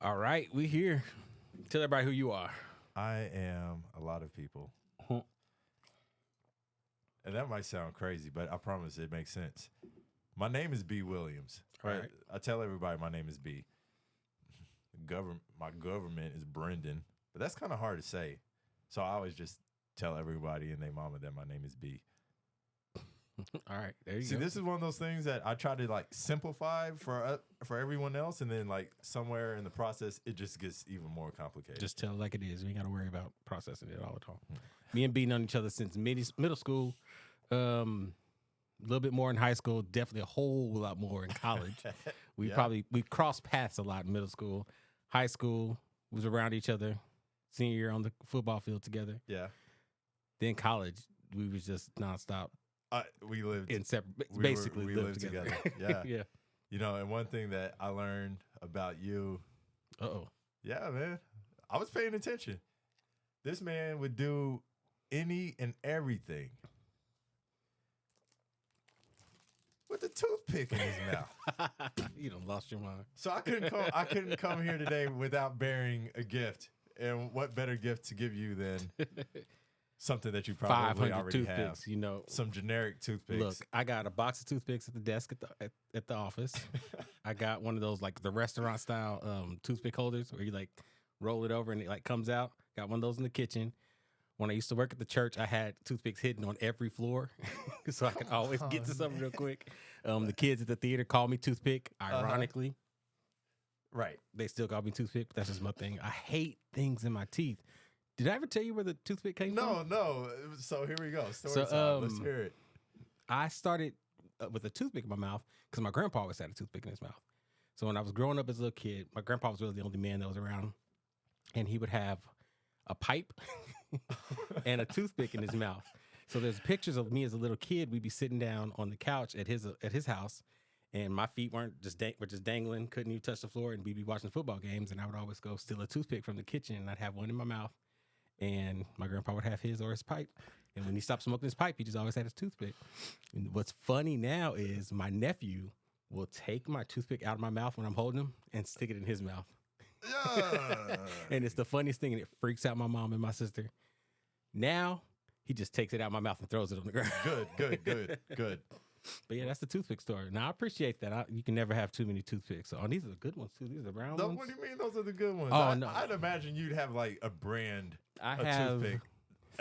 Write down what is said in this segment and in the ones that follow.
All right, we here. Tell everybody who you are. I am a lot of people. And that might sound crazy, but I promise it makes sense. My name is B. Williams. Right. I tell everybody my name is B. My government is Brendon, but that's kind of hard to say. So I always just tell everybody and their mama that my name is B. All right, there you See, go. this is one of those things that I try to like simplify for everyone else, and then like somewhere in the process, it just gets even more complicated. Just tell it like it is. We ain't got to worry about processing it all the time. Me and B known each other since middle school. A little bit more in high school. Definitely a whole lot more in college. We crossed paths a lot in middle school. High school was around each other. Senior year on the football field together. Yeah. Then college, we was just nonstop. We lived in separate. We lived together. Yeah. Yeah. You know, and one thing that I learned about you. Yeah, man. I was paying attention. This man would do any and everything with a toothpick in his mouth. You done lost your mind. So I couldn't come here today without bearing a gift. And what better gift to give you than something that you probably 500 already toothpicks, have? you know. Some generic toothpicks. Look, I got a box of toothpicks at the desk at the office. I got one of those like the restaurant style toothpick holders where you like roll it over and it like comes out. Got one of those in the kitchen. When I used to work at the church, I had toothpicks hidden on every floor, so I could always get to something real quick. The kids at the theater call me Toothpick. Ironically, right? They still call me Toothpick. But that's just my thing. I hate things in my teeth. Did I ever tell you where the toothpick came from? No. So here we go. Story time. Let's hear it. I started with a toothpick in my mouth because my grandpa always had a toothpick in his mouth. So when I was growing up as a little kid, my grandpa was really the only man that was around, and he would have a pipe and a toothpick in his mouth. So there's pictures of me as a little kid. We'd be sitting down on the couch at his house, and my feet were just dangling, couldn't even touch the floor, and we'd be watching football games, and I would always go steal a toothpick from the kitchen, and I'd have one in my mouth, and my grandpa would have his or his pipe. And when he stopped smoking his pipe, he just always had his toothpick. And what's funny now is my nephew will take my toothpick out of my mouth when I'm holding him and stick it in his mouth. Yeah. And it's the funniest thing, and it freaks out my mom and my sister. Now, he just takes it out of my mouth and throws it on the ground. Good. But yeah, that's the toothpick story. Now, I appreciate that. You can never have too many toothpicks. Oh, these are the good ones, too. These are the brown ones. What do you mean those are the good ones? Oh, no. I'd imagine you'd have like a brand. I have toothpick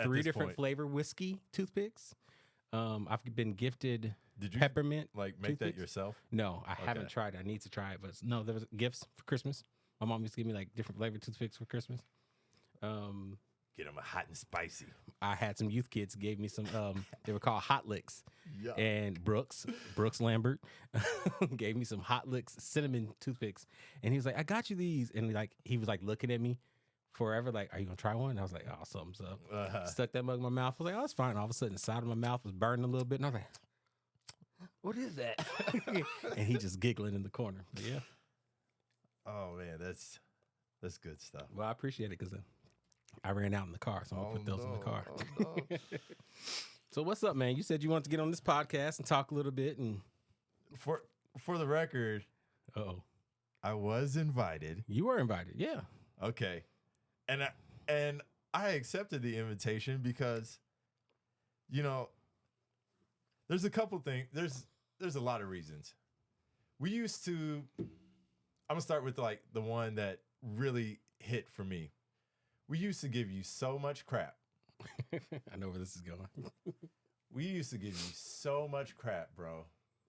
3 different flavor whiskey toothpicks. I've been gifted peppermint. Like make toothpicks. that yourself? No, I haven't tried it. I need to try it. But no, there was gifts for Christmas. My mom used to give me like different flavored toothpicks for Christmas. Get them a hot and spicy. I had some youth kids gave me some. They were called Hot Licks. Yeah. And Brooks Lambert gave me some Hot Licks cinnamon toothpicks, and he was like, "I got you these," and like he was like looking at me forever, like, "Are you gonna try one?" And I was like, "Oh, something's up." Stuck that mug in my mouth. I was like, "Oh, it's fine." All of a sudden, the side of my mouth was burning a little bit, and I was like, "What is that?" And he just giggling in the corner. But yeah. Oh man, that's good stuff. Well, I appreciate it because I ran out in the car, so I'm gonna put those in the car. Oh, no. So what's up, man? You said you wanted to get on this podcast and talk a little bit, and for the record, I was invited. You were invited, yeah. Okay, and I accepted the invitation because, you know, there's a couple things. There's a lot of reasons. We used to. I'm gonna start with like the one that really hit for me. We used to give you so much crap. I know where this is going. We used to give you so much crap, bro,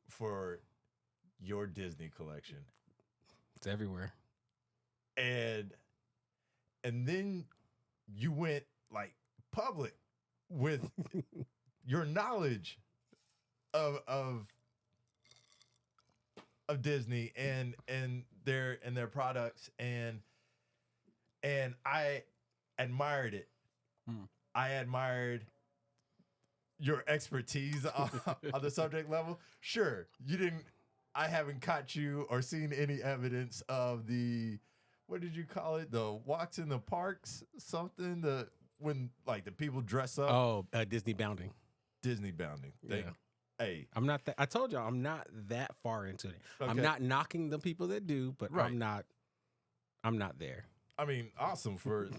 for your Disney collection. It's everywhere. And then you went like public with your knowledge of Disney and their products, and I admired it. I admired your expertise on the subject level. Sure, I haven't caught you or seen any evidence of the, what did you call it? The walks in the parks, something, when like the people dress up. Oh, Disney bounding. Disney bounding. Hey, I'm not that. I told y'all I'm not that far into it. Okay. I'm not knocking the people that do, but right. I'm not there. I mean, awesome for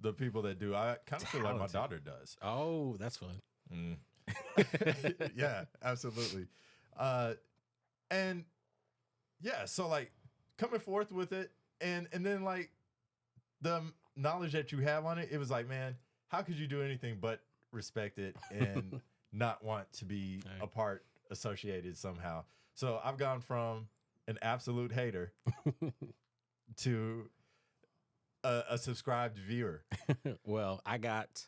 the people that do. I kind of feel like my daughter does. Oh, that's fun. Yeah, absolutely. And yeah, so like coming forth with it, and then like the knowledge that you have on it, it was like, man, how could you do anything but respect it and not want to be a part associated somehow? So I've gone from an absolute hater to a subscribed viewer. Well, I got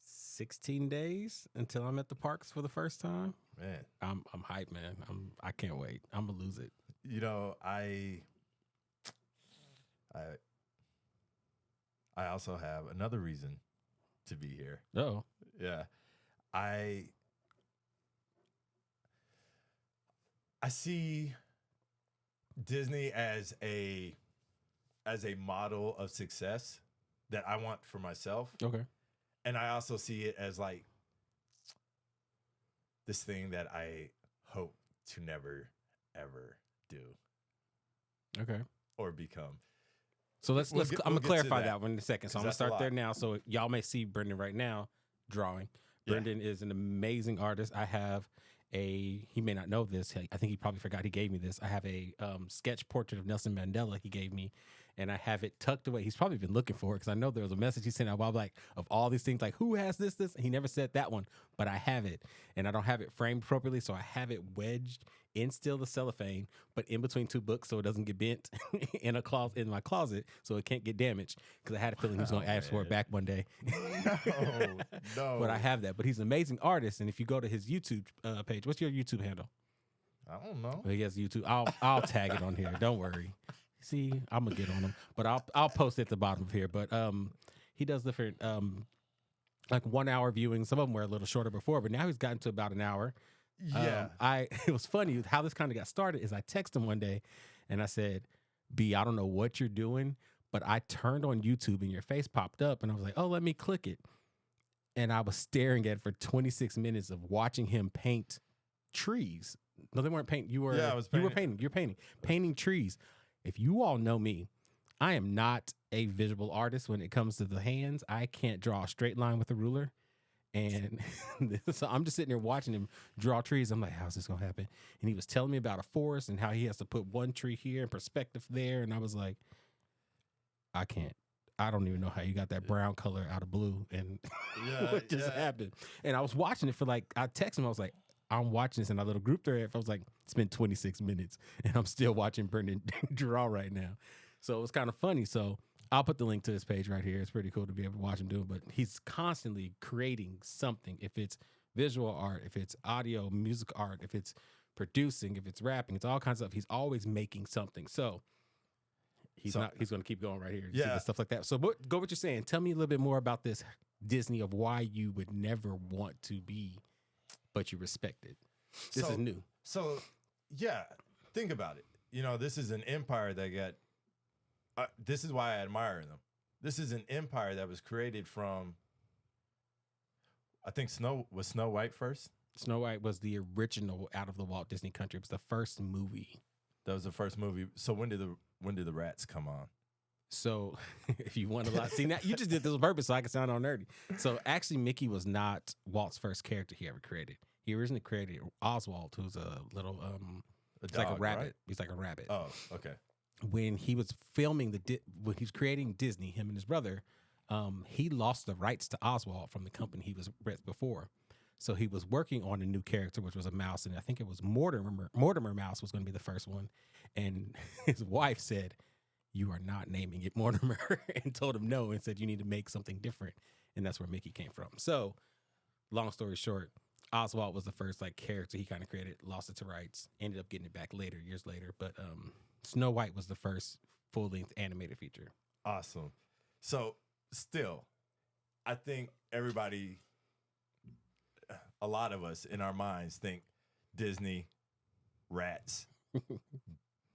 16 days until I'm at the parks for the first time. Man, I'm hyped, man. I can't wait. I'm gonna lose it. You know, I also have another reason to be here. Oh, Yeah. I see Disney as a model of success that I want for myself. okay. And I also see it as like this thing that I hope to never ever do Okay. or become. So I'm gonna clarify that one in a second. So I'm gonna start there lot. now. So y'all may see Brendon right now drawing. Yeah. Brendon is an amazing artist. I have he may not know this. I think he probably forgot he gave me this. I have a sketch portrait of Nelson Mandela he gave me, and I have it tucked away. He's probably been looking for it because I know there was a message he sent out a while back of all these things like, who has this? He never said that one, but I have it, and I don't have it framed appropriately, so I have it wedged in still the cellophane, but in between two books so it doesn't get bent in my closet so it can't get damaged because I had a feeling he was going to ask for it back one day. No. But I have that. But he's an amazing artist, and if you go to his YouTube page, what's your YouTube handle? I don't know. Well, he has YouTube. I'll tag it on here. Don't worry. See, I'm gonna get on him, but I'll post it at the bottom of here. But he does different like 1 hour viewings. Some of them were a little shorter before, but now he's gotten to about an hour. Yeah. It was funny how this kind of got started is I texted him one day and I said, B, I don't know what you're doing, but I turned on YouTube and your face popped up and I was like, oh, let me click it. And I was staring at it for 26 minutes of watching him paint trees. No, they weren't painting. You were painting trees. If you all know me, I am not a visual artist when it comes to the hands. I can't draw a straight line with a ruler. And so I'm just sitting there watching him draw trees. I'm like, how's this going to happen? And he was telling me about a forest and how he has to put one tree here and perspective there. And I was like, I can't. I don't even know how you got that brown color out of blue. And what just happened? And I was watching it for I texted him. I was like, I'm watching this in our little group thread. I was like, it's been 26 minutes and I'm still watching Brendon draw right now. So it was kind of funny. So I'll put the link to his page right here. It's pretty cool to be able to watch him do it, but he's constantly creating something. If it's visual art, if it's audio, music art, if it's producing, if it's rapping, it's all kinds of stuff. He's always making something. So he's going to keep going right here. Yeah. Stuff like that. So go what you're saying. Tell me a little bit more about this Disney of why you would never want to be, but you respect it. This is new. So yeah, think about it. You know, this is an empire that got, this is why I admire them. This is an empire that was created from, I think Snow White first? Snow White was the original out of the Walt Disney Country. It was the first movie. That was the first movie. So when did the rats come on? So if you want to see now, you just did this on purpose so I can sound all nerdy. So actually, Mickey was not Walt's first character he ever created. He originally created Oswald, who's a little it's like a rabbit. Right? He's like a rabbit. Oh, okay. When he was filming when he was creating Disney, him and his brother, he lost the rights to Oswald from the company he was with before. So he was working on a new character, which was a mouse, and I think it was Mortimer Mouse was going to be the first one. And his wife said, "You are not naming it Mortimer," and told him no, and said, "You need to make something different." And that's where Mickey came from. So, long story short, Oswald was the first character he kind of created, lost it to rights, ended up getting it back years later. But Snow White was the first full-length animated feature. Awesome. So still, I think everybody, a lot of us in our minds think Disney, rats,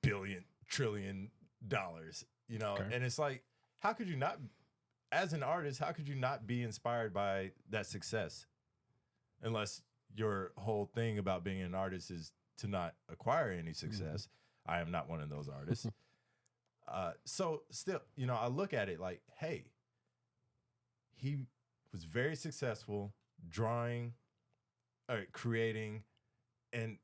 billion, trillion dollars, okay. And it's like, how could you not, as an artist, how could you not be inspired by that success? Unless your whole thing about being an artist is to not acquire any success. I am not one of those artists. So still, I look at it like, hey, he was very successful drawing, or creating, and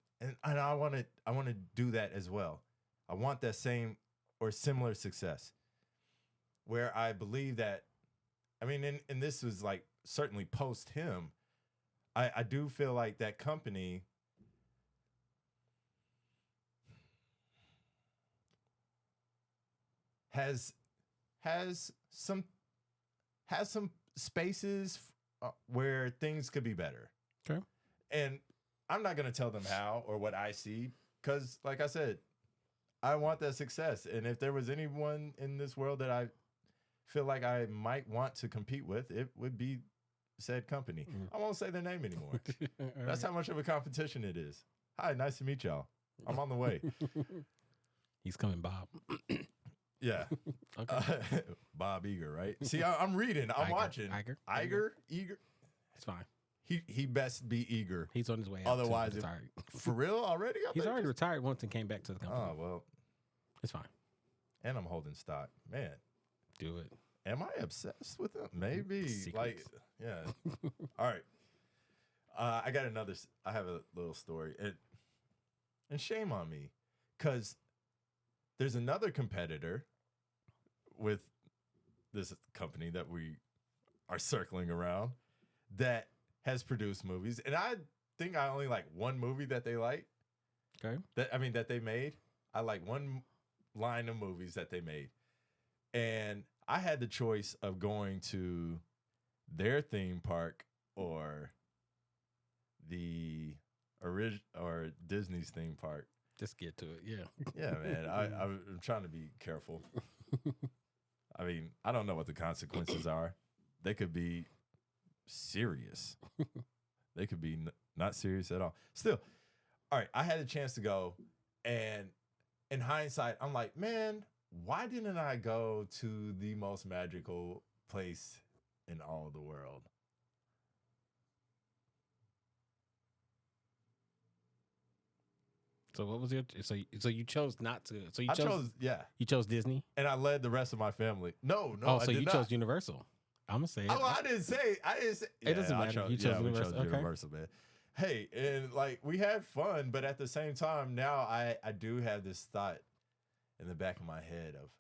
I want to do that as well. I want that same or similar success, where I believe that. I mean, and this was like certainly post him. I do feel like that company has some spaces where things could be better. Okay. And I'm not going to tell them how or what I see, because like I said, I want that success. And if there was anyone in this world that I feel like I might want to compete with, it would be said company. I won't say their name anymore. That's how much of a competition it is. Hi, nice to meet y'all. I'm on the way. He's coming, Bob. Yeah. Okay. Bob Eager, right? See, I'm reading. I'm watching. Eager. It's fine. He best be eager. He's on his way out. Otherwise, for real already? He's already retired once and came back to the company. Oh, well. It's fine. And I'm holding stock. Man. Do it. Am I obsessed with him? Maybe. Secrets. Like, yeah. All right. I have a little story. And shame on me, because there's another competitor with this company that we are circling around that has produced movies. And I think I only like one movie that they like. Okay. That they made. I like one line of movies that they made. And I had the choice of going to their theme park or the or Disney's theme park. Just get to it. Yeah. Yeah, man. I'm trying to be careful. I mean, I don't know what the consequences are. They could be serious. They could be not serious at all. Still, all right, I had a chance to go, and in hindsight, I'm like, man, why didn't I go to the most magical place in all the world? So what was your so you chose not to? So I chose You chose Disney, and I led the rest of my family. No, Oh, I so did you not. chose Universal. I'm gonna say it. Oh, I didn't say. It doesn't matter. You chose we Universal. chose Okay. Universal, man. Hey, and like we had fun, but at the same time, now I do have this thought in the back of my head of,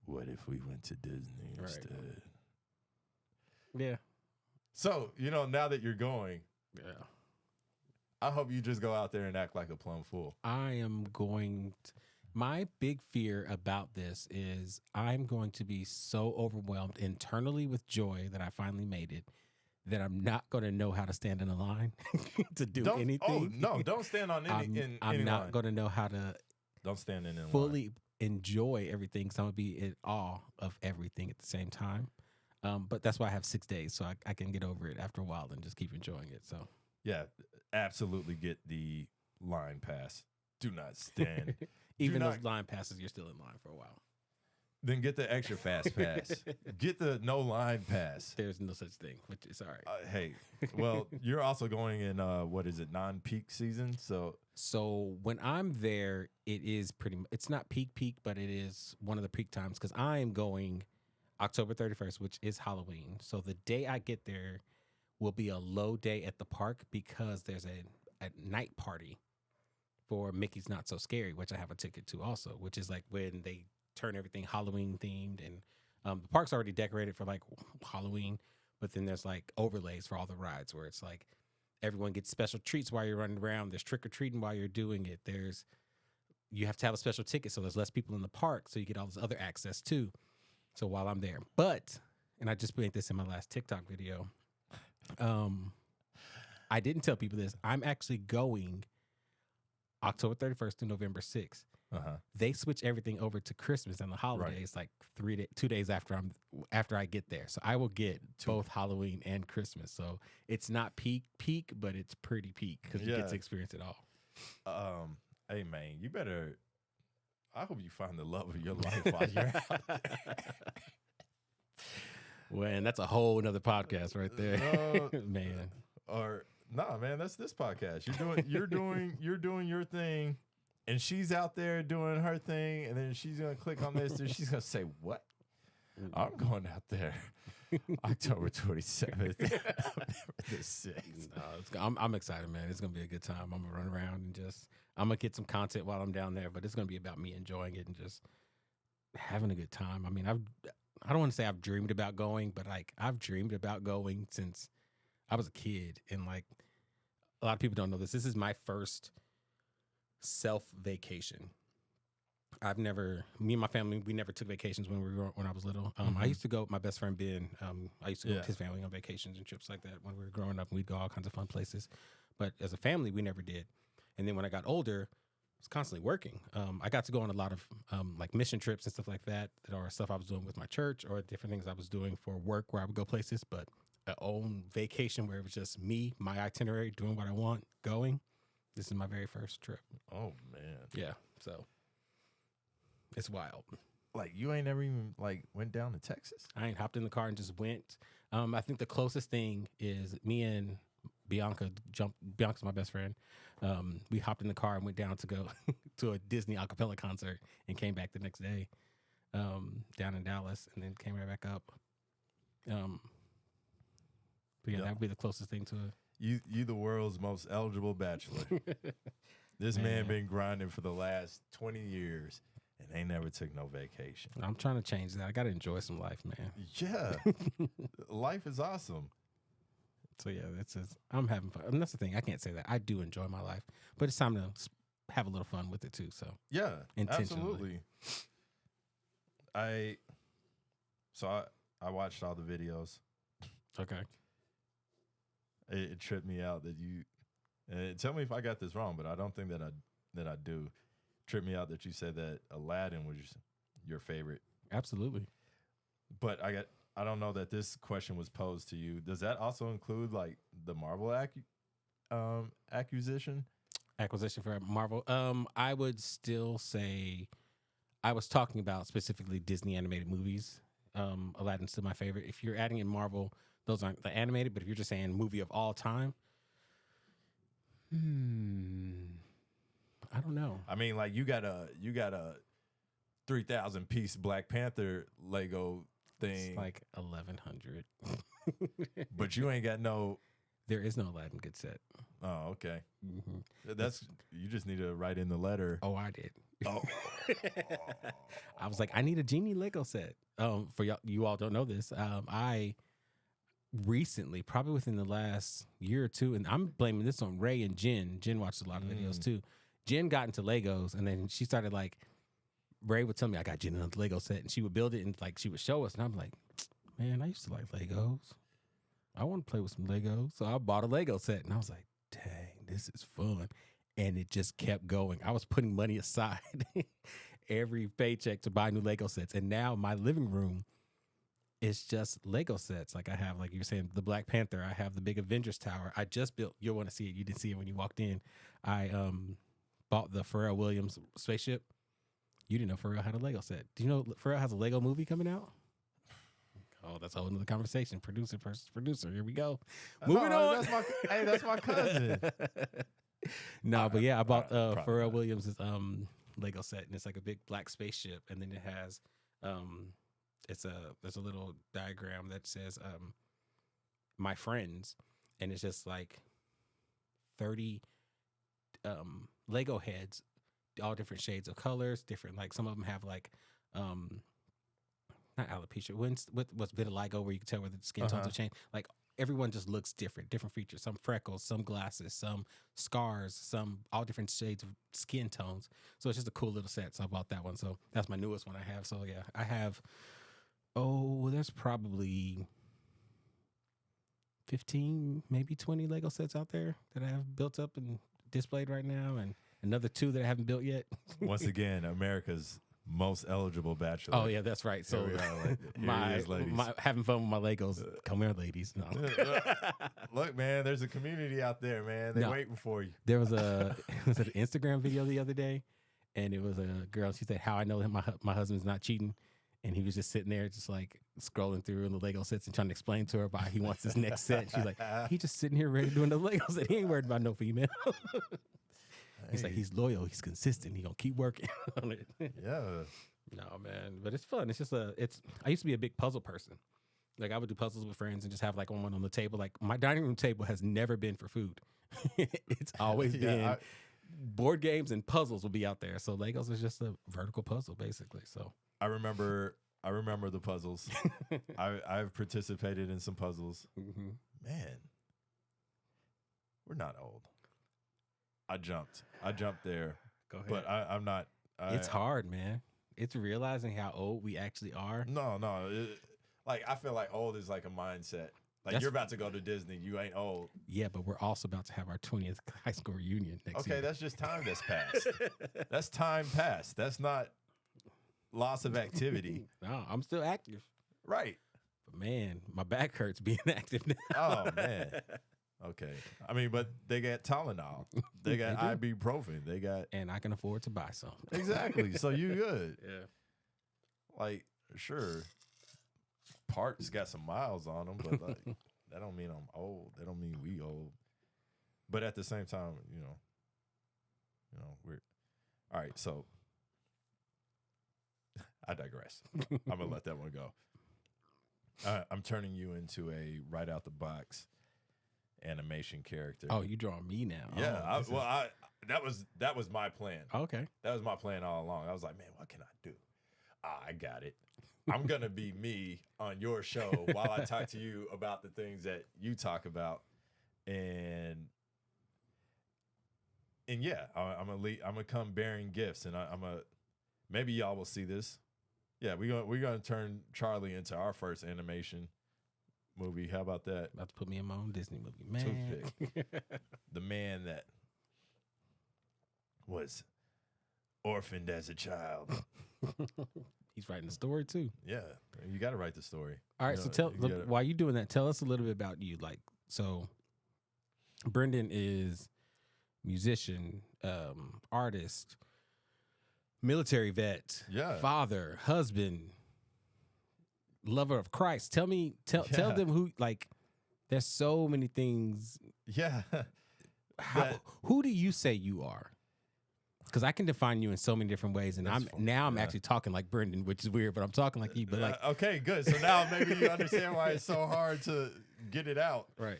what if we went to Disney instead? Yeah. So now that you're going, Yeah. I hope you just go out there and act like a plum fool. I am going to, my big fear about this is I'm going to be so overwhelmed internally with joy that I finally made it that I'm not going to know how to stand in a line to do anything. Oh, no, don't stand on any I'm not line. going to know how to Don't stand in fully line. enjoy everything, because I'm going to be in awe of everything at the same time. But that's why I have 6 days, so I can get over it after a while and just keep enjoying it. So Yeah, absolutely get the line pass. Do not stand. even those line passes, you're still in line for a while. Then get the extra fast pass. Get the no line pass. There's no such thing, which is all right. Hey, well, you're also going in non-peak season, So when I'm there, it is it's not peak, but it is one of the peak times, because I am going October 31st, which is Halloween. So the day I get there will be a low day at the park, because there's a night party for Mickey's Not So Scary, which I have a ticket to also, which is like when they turn everything Halloween themed, and the park's already decorated for like Halloween, but then there's like overlays for all the rides where it's like everyone gets special treats while you're running around. There's trick-or-treating while you're doing it. You have to have a special ticket, so there's less people in the park, so you get all this other access too. So while I'm there, and I just made this in my last TikTok video, I didn't tell people this. I'm actually going October 31st to November 6th. They switch everything over to Christmas and the holidays like 2 days after I get there. So I will get both Halloween and Christmas. So it's not peak, but it's pretty peak, because you get to experience it all. Hey man, you better. I hope you find the love of your life while you're out there. Well, and that's a whole nother podcast right there, man. Or nah, man, that's this podcast. You're doing your thing. and she's out there doing her thing, and then she's gonna click on this, and she's gonna say, "What? I'm going out there, October 27th, the 6th." No, I'm excited, man. It's gonna be a good time. I'm gonna run around and I'm gonna get some content while I'm down there, but it's gonna be about me enjoying it and just having a good time. I mean, I don't want to say I've dreamed about going, but like I've dreamed about going since I was a kid, and like a lot of people don't know this. This is my first self vacation. Me and my family, we never took vacations when I was little. I used to go with my best friend Ben. I used to go with his family on vacations and trips like that when we were growing up, and we'd go all kinds of fun places. But as a family, we never did. And then when I got older, I was constantly working. I got to go on a lot of like mission trips and stuff like that are stuff I was doing with my church or different things I was doing for work where I would go places. But an own vacation where it was just me, my itinerary, doing what I want, going. This is my very first trip. Oh, man. Yeah, so it's wild. Like, you ain't never even, like, went down to Texas? I ain't hopped in the car and just went. I think the closest thing is me and Bianca's my best friend. We hopped in the car and went down to go to a Disney a cappella concert and came back the next day down in Dallas and then came right back up. But yeah, that would be the closest thing to it. You the world's most eligible bachelor. This man been grinding for the last 20 years and ain't never took no vacation. I'm trying to change that. I got to enjoy some life, man. Yeah. Life is awesome. So yeah, I'm having fun. And that's the thing. I can't say that. I do enjoy my life, but it's time to have a little fun with it too. So yeah, intentionally. Absolutely. I watched all the videos. Okay. It tripped me out that you. Tell me if I got this wrong, but I don't think that I do. Tripped me out that you said that Aladdin was your favorite. Absolutely. But I don't know that this question was posed to you. Does that also include like the Marvel acquisition for Marvel? I would still say I was talking about specifically Disney animated movies. Aladdin's still my favorite. If you're adding in Marvel, those aren't the animated, but if you're just saying movie of all time, I don't know. I mean, like you got a 3,000 piece Black Panther Lego thing. It's like 1,100. But you ain't got no. There is no Aladdin good set. Oh, okay. Mm-hmm. You just need to write in the letter. Oh, I did. Oh. I was like, I need a genie Lego set. For y'all, you all don't know this. I recently, probably within the last year or two, and I'm blaming this on Ray and Jen. Jen watched a lot of videos too. Jen got into Legos, and then she started like, Ray would tell me I got Jen another Lego set, and she would build it, and like she would show us, and I'm like, man, I used to like Legos. I want to play with some Legos, so I bought a Lego set, and I was like, dang, this is fun, and it just kept going. I was putting money aside every paycheck to buy new Lego sets, and now my living room is just Lego sets. Like I have, like you were saying, the Black Panther. I have the big Avengers Tower. I just built. You'll want to see it. You didn't see it when you walked in. I bought the Pharrell Williams spaceship. You didn't know Pharrell had a Lego set. Do you know Pharrell has a Lego movie coming out? Oh, that's a whole nother conversation. Producer versus producer. Here we go. Moving on. That's my cousin. No, but yeah, I bought Pharrell Williams' Lego set, and it's like a big black spaceship, and then it has there's a little diagram that says my friends, and it's just like 30 Lego heads, all different shades of colors, different, like some of them have like not alopecia, what's vitiligo, where you can tell where the skin tones have changed. Like everyone just looks different features, some freckles, some glasses, some scars, some all different shades of skin tones. So it's just a cool little set. So I bought that one. So that's my newest one I have. So yeah, I have, there's probably 15, maybe 20 Lego sets out there that I have built up and displayed right now, and another 2 that I haven't built yet. Once again, America's most eligible bachelor. Oh yeah, that's right. So my having fun with my Legos. Come here, ladies. No. Look, man, there's a community out there, man. They're waiting for you. There was an Instagram video the other day, and it was a girl. She said, "How I know my husband's not cheating," and he was just sitting there, just like scrolling through in the Lego sets and trying to explain to her why he wants his next set. She's like, "He just sitting here ready doing the Lego set. He ain't worried about no female." He's like, Hey. he's loyal, he's consistent, he gonna keep working on it. Yeah. No, man, but it's fun. It's just I used to be a big puzzle person. Like I would do puzzles with friends and just have like one on the table. Like my dining room table has never been for food. It's always been board games and puzzles will be out there. So Legos is just a vertical puzzle basically. So I remember the puzzles. I've participated in some puzzles. mm-hmm. Man, we're not old. I jumped there, Go ahead. but I'm not. It's hard, man. It's realizing how old we actually are. No. Like I feel like old is like a mindset. Like That's- you're about to go to Disney, you ain't old. Yeah, but we're also about to have our 20th high school reunion next year. Okay, that's just time that's passed. That's time passed. That's not loss of activity. No, I'm still active. Right. But man, my back hurts being active now. Oh man. Okay. I mean, but they got Tylenol. They got They ibuprofen. They got And I can afford to buy some. exactly. So you good. Yeah. Like, sure. Parts got some miles on them, but like that don't mean I'm old. That don't mean we old. But at the same time, we're all right. So I digress. I'm gonna let that one go. I'm turning you into a right out the box animation character. Oh, you drawing me now? yeah. Oh, That was my plan. okay. That was my plan all along. I was like, man, what can I do? I got it. I'm going to be me on your show while I talk to you about the things that you talk about. And yeah, I'm going to come bearing gifts, and maybe y'all will see this. Yeah, we're going to turn Charlie into our first animation movie. How about that? About to put me in my own Disney movie, man. The man that was orphaned as a child. He's writing the story too. Yeah, you got to write the story. All right, so while you doing that, tell us a little bit about you. Like, so Brendon is musician, artist, military vet, father, husband, lover of Christ. Tell them who, like, there's so many things. Yeah. Who do you say you are? Because I can define you in so many different ways, and I'm actually talking like Brendon, which is weird, but I'm talking like you. But like, okay, good. So now maybe you understand why it's so hard to get it out. Right.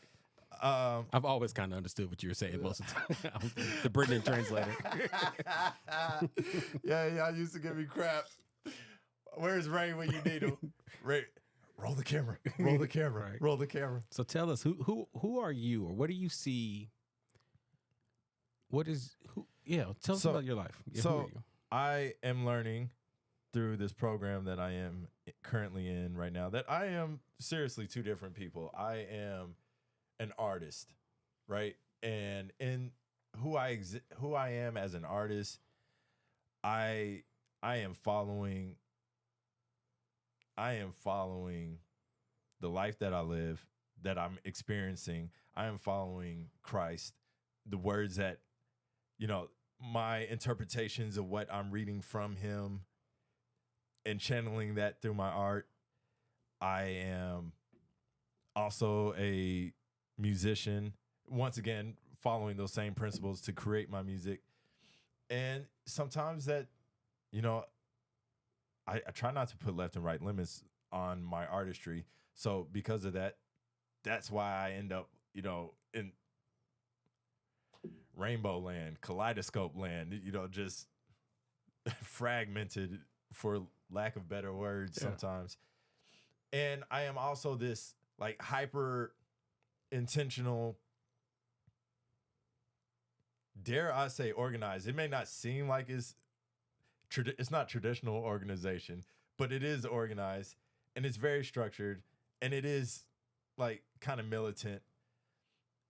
I've always kind of understood what you were saying most of the time. I'm the Brendon translator. Yeah, y'all used to give me crap. Where's Ray when you need him? Ray, roll the camera. Roll the camera. Right. Roll the camera. So tell us who are you, or what do you see? What is who? Yeah, tell us about your life. Yeah, who are you? I am learning through this program that I am currently in right now that I am seriously two different people. I am an artist, right? And in who I am as an artist, I am following the life that I live, that I'm experiencing. I am following Christ, the words that, my interpretations of what I'm reading from him and channeling that through my art. I am also a musician, once again, following those same principles to create my music. And sometimes that, I try not to put left and right limits on my artistry. So because of that, that's why I end up, in rainbow land, kaleidoscope land, just fragmented, for lack of better words, sometimes. And I am also this like hyper intentional, dare I say, organized. It may not seem like it's not traditional organization, but it is organized, and it's very structured, and it is like kind of militant.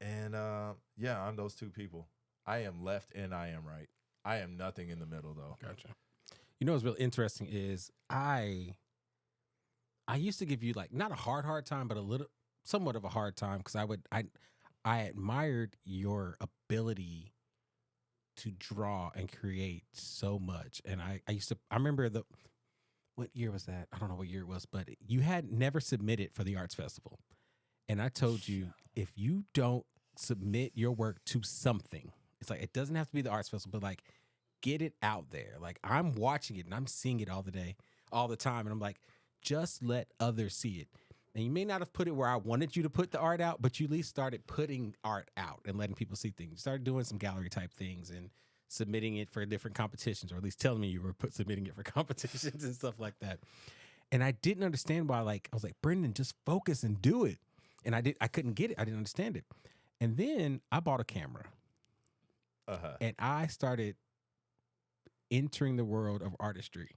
And I'm those two people. I am left and I am right. I am nothing in the middle, though. Gotcha. You know what's real interesting is I used to give you like not a hard time, but somewhat of a hard time, because I admired your ability to draw and create so much. And I remember what year was that? I don't know what year it was, but you had never submitted for the Arts Festival. And I told you, if you don't submit your work to something, It's like, it doesn't have to be the arts festival, but like, get it out there. Like, I'm watching it and I'm seeing it all the time. And I'm like, just let others see it. And you may not have put it where I wanted you to put the art out, but you at least started putting art out and letting people see things. You started doing some gallery type things and submitting it for different competitions, or at least telling me you were submitting it for competitions and stuff like that. And I didn't understand why. Like, I was like, Brendon, just focus and do it. And I couldn't get it. I didn't understand it. And then I bought a camera. And I started entering the world of artistry.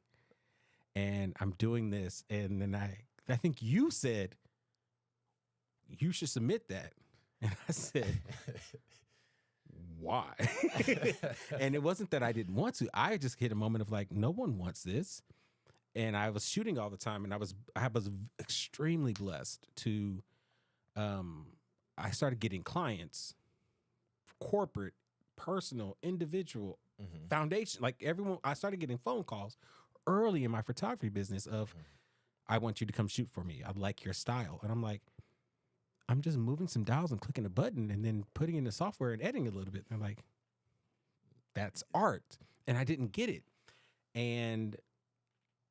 And I'm doing this. And then I think you said, you should submit that. And I said, why? And it wasn't that I didn't want to. I just hit a moment of like, no one wants this. And I was shooting all the time, and I was extremely blessed to I started getting clients, corporate, personal, individual, foundation, like everyone. I started getting phone calls early in my photography business of, I want you to come shoot for me. I like your style. And I'm like, I'm just moving some dials and clicking a button and then putting in the software and editing a little bit. And I'm like, that's art. And I didn't get it. And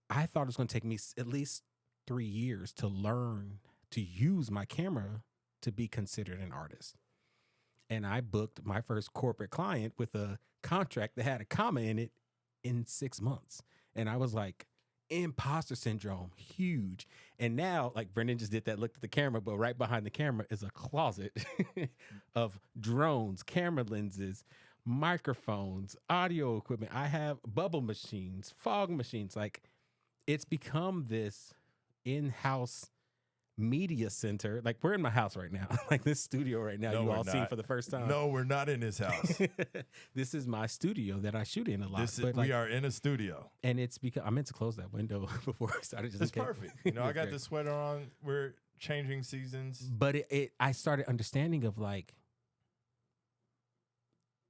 I thought it was going to take me at least 3 years to learn to use my camera to be considered an artist. And I booked my first corporate client with a contract that had a comma in it in 6 months. And I was like, imposter syndrome, huge. And now, like Brendon just did that, looked at the camera, but right behind the camera is a closet of drones, camera lenses, microphones, audio equipment. I have bubble machines, fog machines. Like, it's become this in-house media center. Like, we're in my house right now, like this studio right now. No, you all seen for the first time. No, we're not in his house. This is my studio that I shoot in a lot. We are in a studio, and it's because I meant to close that window before I started. It's perfect. You know, I got the sweater on. We're changing seasons, but I started understanding of like,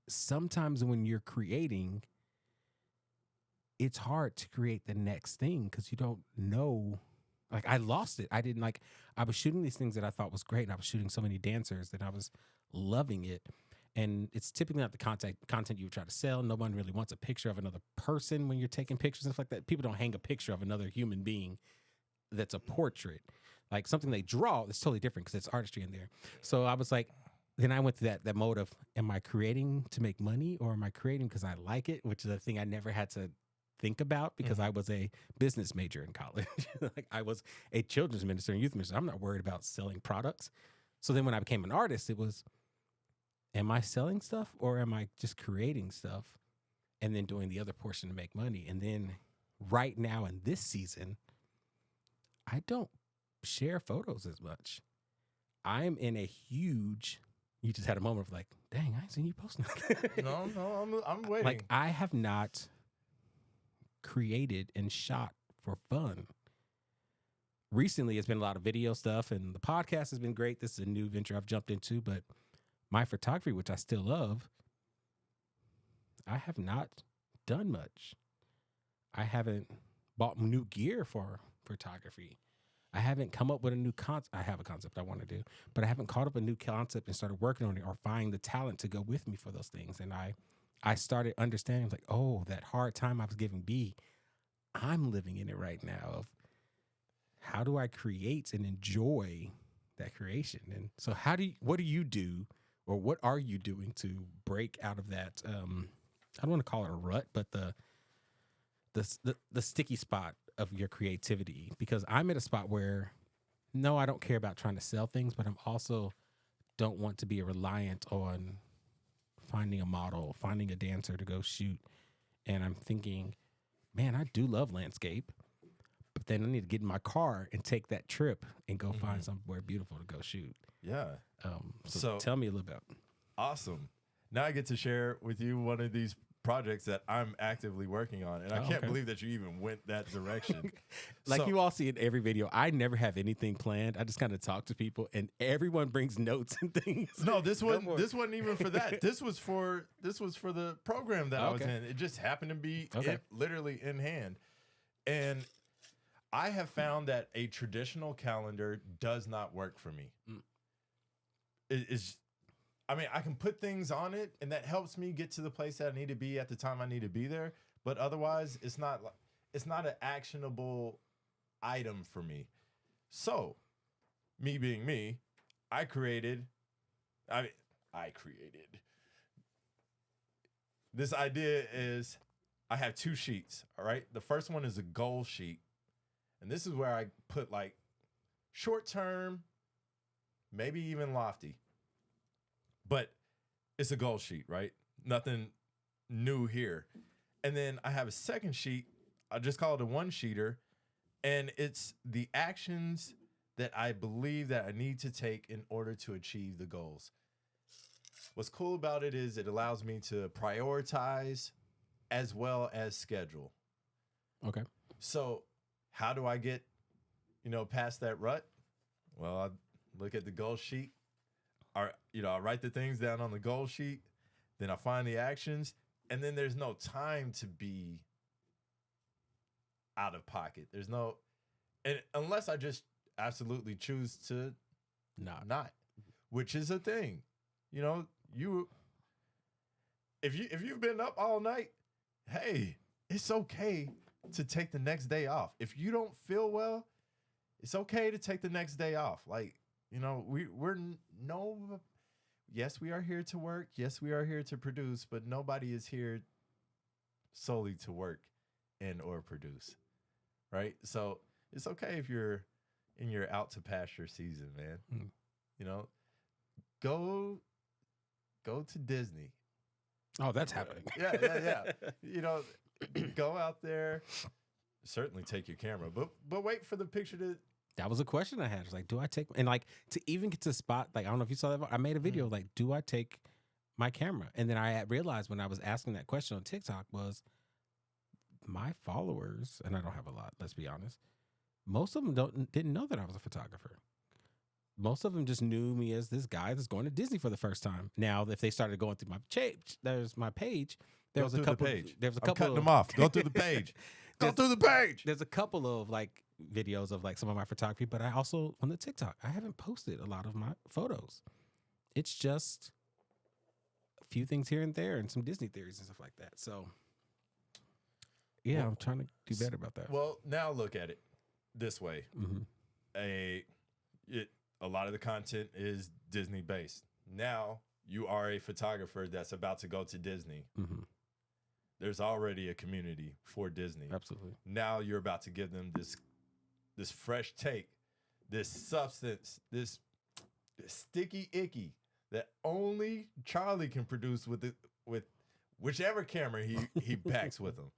sometimes when you're creating, it's hard to create the next thing because you don't know. Like, I lost it. I was shooting these things that I thought was great, and I was shooting so many dancers that I was loving it. And it's typically not the content you would try to sell. No one really wants a picture of another person when you're taking pictures and stuff like that. People don't hang a picture of another human being that's a portrait. Like, something they draw is totally different because it's artistry in there. So I was like, then I went to that mode of, am I creating to make money, or am I creating because I like it, which is a thing I never had to think about because I was a business major in college. Like, I was a children's minister and youth minister. I'm not worried about selling products. So then when I became an artist, it was, am I selling stuff or am I just creating stuff and then doing the other portion to make money? And then right now in this season, I don't share photos as much. I'm in a huge, you just had a moment of like, dang, I ain't seen you post nothing. No, I'm waiting. Like, I have not created and shot for fun. Recently, it's been a lot of video stuff, and the podcast has been great. This is a new venture I've jumped into, but my photography, which I still love, I have not done much. I haven't bought new gear for photography. I haven't come up with a new concept. I have a concept I want to do, but I haven't caught up a new concept and started working on it or find the talent to go with me for those things. And I started understanding, like, oh, that hard time I was giving B, I'm living in it right now of how do I create and enjoy that creation? And so what do you do, or what are you doing to break out of that? I don't want to call it a rut, but the sticky spot of your creativity, because I'm at a spot where, no, I don't care about trying to sell things, but I'm also don't want to be reliant on finding a model, finding a dancer to go shoot. And I'm thinking, man, I do love landscape, but then I need to get in my car and take that trip and go find somewhere beautiful to go shoot. Yeah. So tell me a little bit. Awesome. Now I get to share with you one of these projects that I'm actively working on. And I can't believe that you even went that direction. Like, you all see in every video, I never have anything planned. I just kind of talk to people and everyone brings notes and things. No, this wasn't even for that. This was for the program that I was in. It just happened to be literally in hand. And I have found that a traditional calendar does not work for me. I mean, I can put things on it, and that helps me get to the place that I need to be at the time I need to be there. But otherwise, it's not an actionable item for me. So, me being me, I created this idea is I have 2 sheets. All right, the first one is a goal sheet, and this is where I put like short term, maybe even lofty. But it's a goal sheet, right? Nothing new here. And then I have a second sheet. I just call it a 1-sheeter. And it's the actions that I believe that I need to take in order to achieve the goals. What's cool about it is it allows me to prioritize as well as schedule. Okay. So how do I get, past that rut? Well, I look at the goal sheet. I write the things down on the goal sheet, then I find the actions, and then there's no time to be out of pocket. There's no, and unless I just absolutely choose to not, which is a thing. If you've been up all night, hey, it's okay to take the next day off. If you don't feel well, it's okay to take the next day off. Like, yes, we are here to work. Yes, we are here to produce, but nobody is here solely to work and or produce, right? So it's okay if you're in your out to pasture season, man. Go to Disney. Oh, that's happening. Yeah. Go out there. Certainly take your camera, but wait for the picture to. That was a question I had. It's like, do I take, and like to even get to spot, like, I don't know if you saw that, I made a video like, do I take my camera? And then I had realized when I was asking that question on TikTok was my followers, and I don't have a lot, let's be honest. Most of them didn't know that I was a photographer. Most of them just knew me as this guy that's going to Disney for the first time. Now, if they started going through my page, there was a couple. I'm cutting them off. Go through the page. Go through the page. There's a couple of like videos of like some of my photography, but I also on the TikTok, I haven't posted a lot of my photos. It's just a few things here and there and some Disney theories and stuff like that. So yeah, I'm trying to do better about that. Well, now look at it this way. Mm-hmm. A lot of the content is Disney based. Now you are a photographer that's about to go to Disney. Mm-hmm. There's already a community for Disney. Absolutely. Now you're about to give them this fresh take, this substance, this sticky icky that only Charlie can produce with whichever camera he packs with him.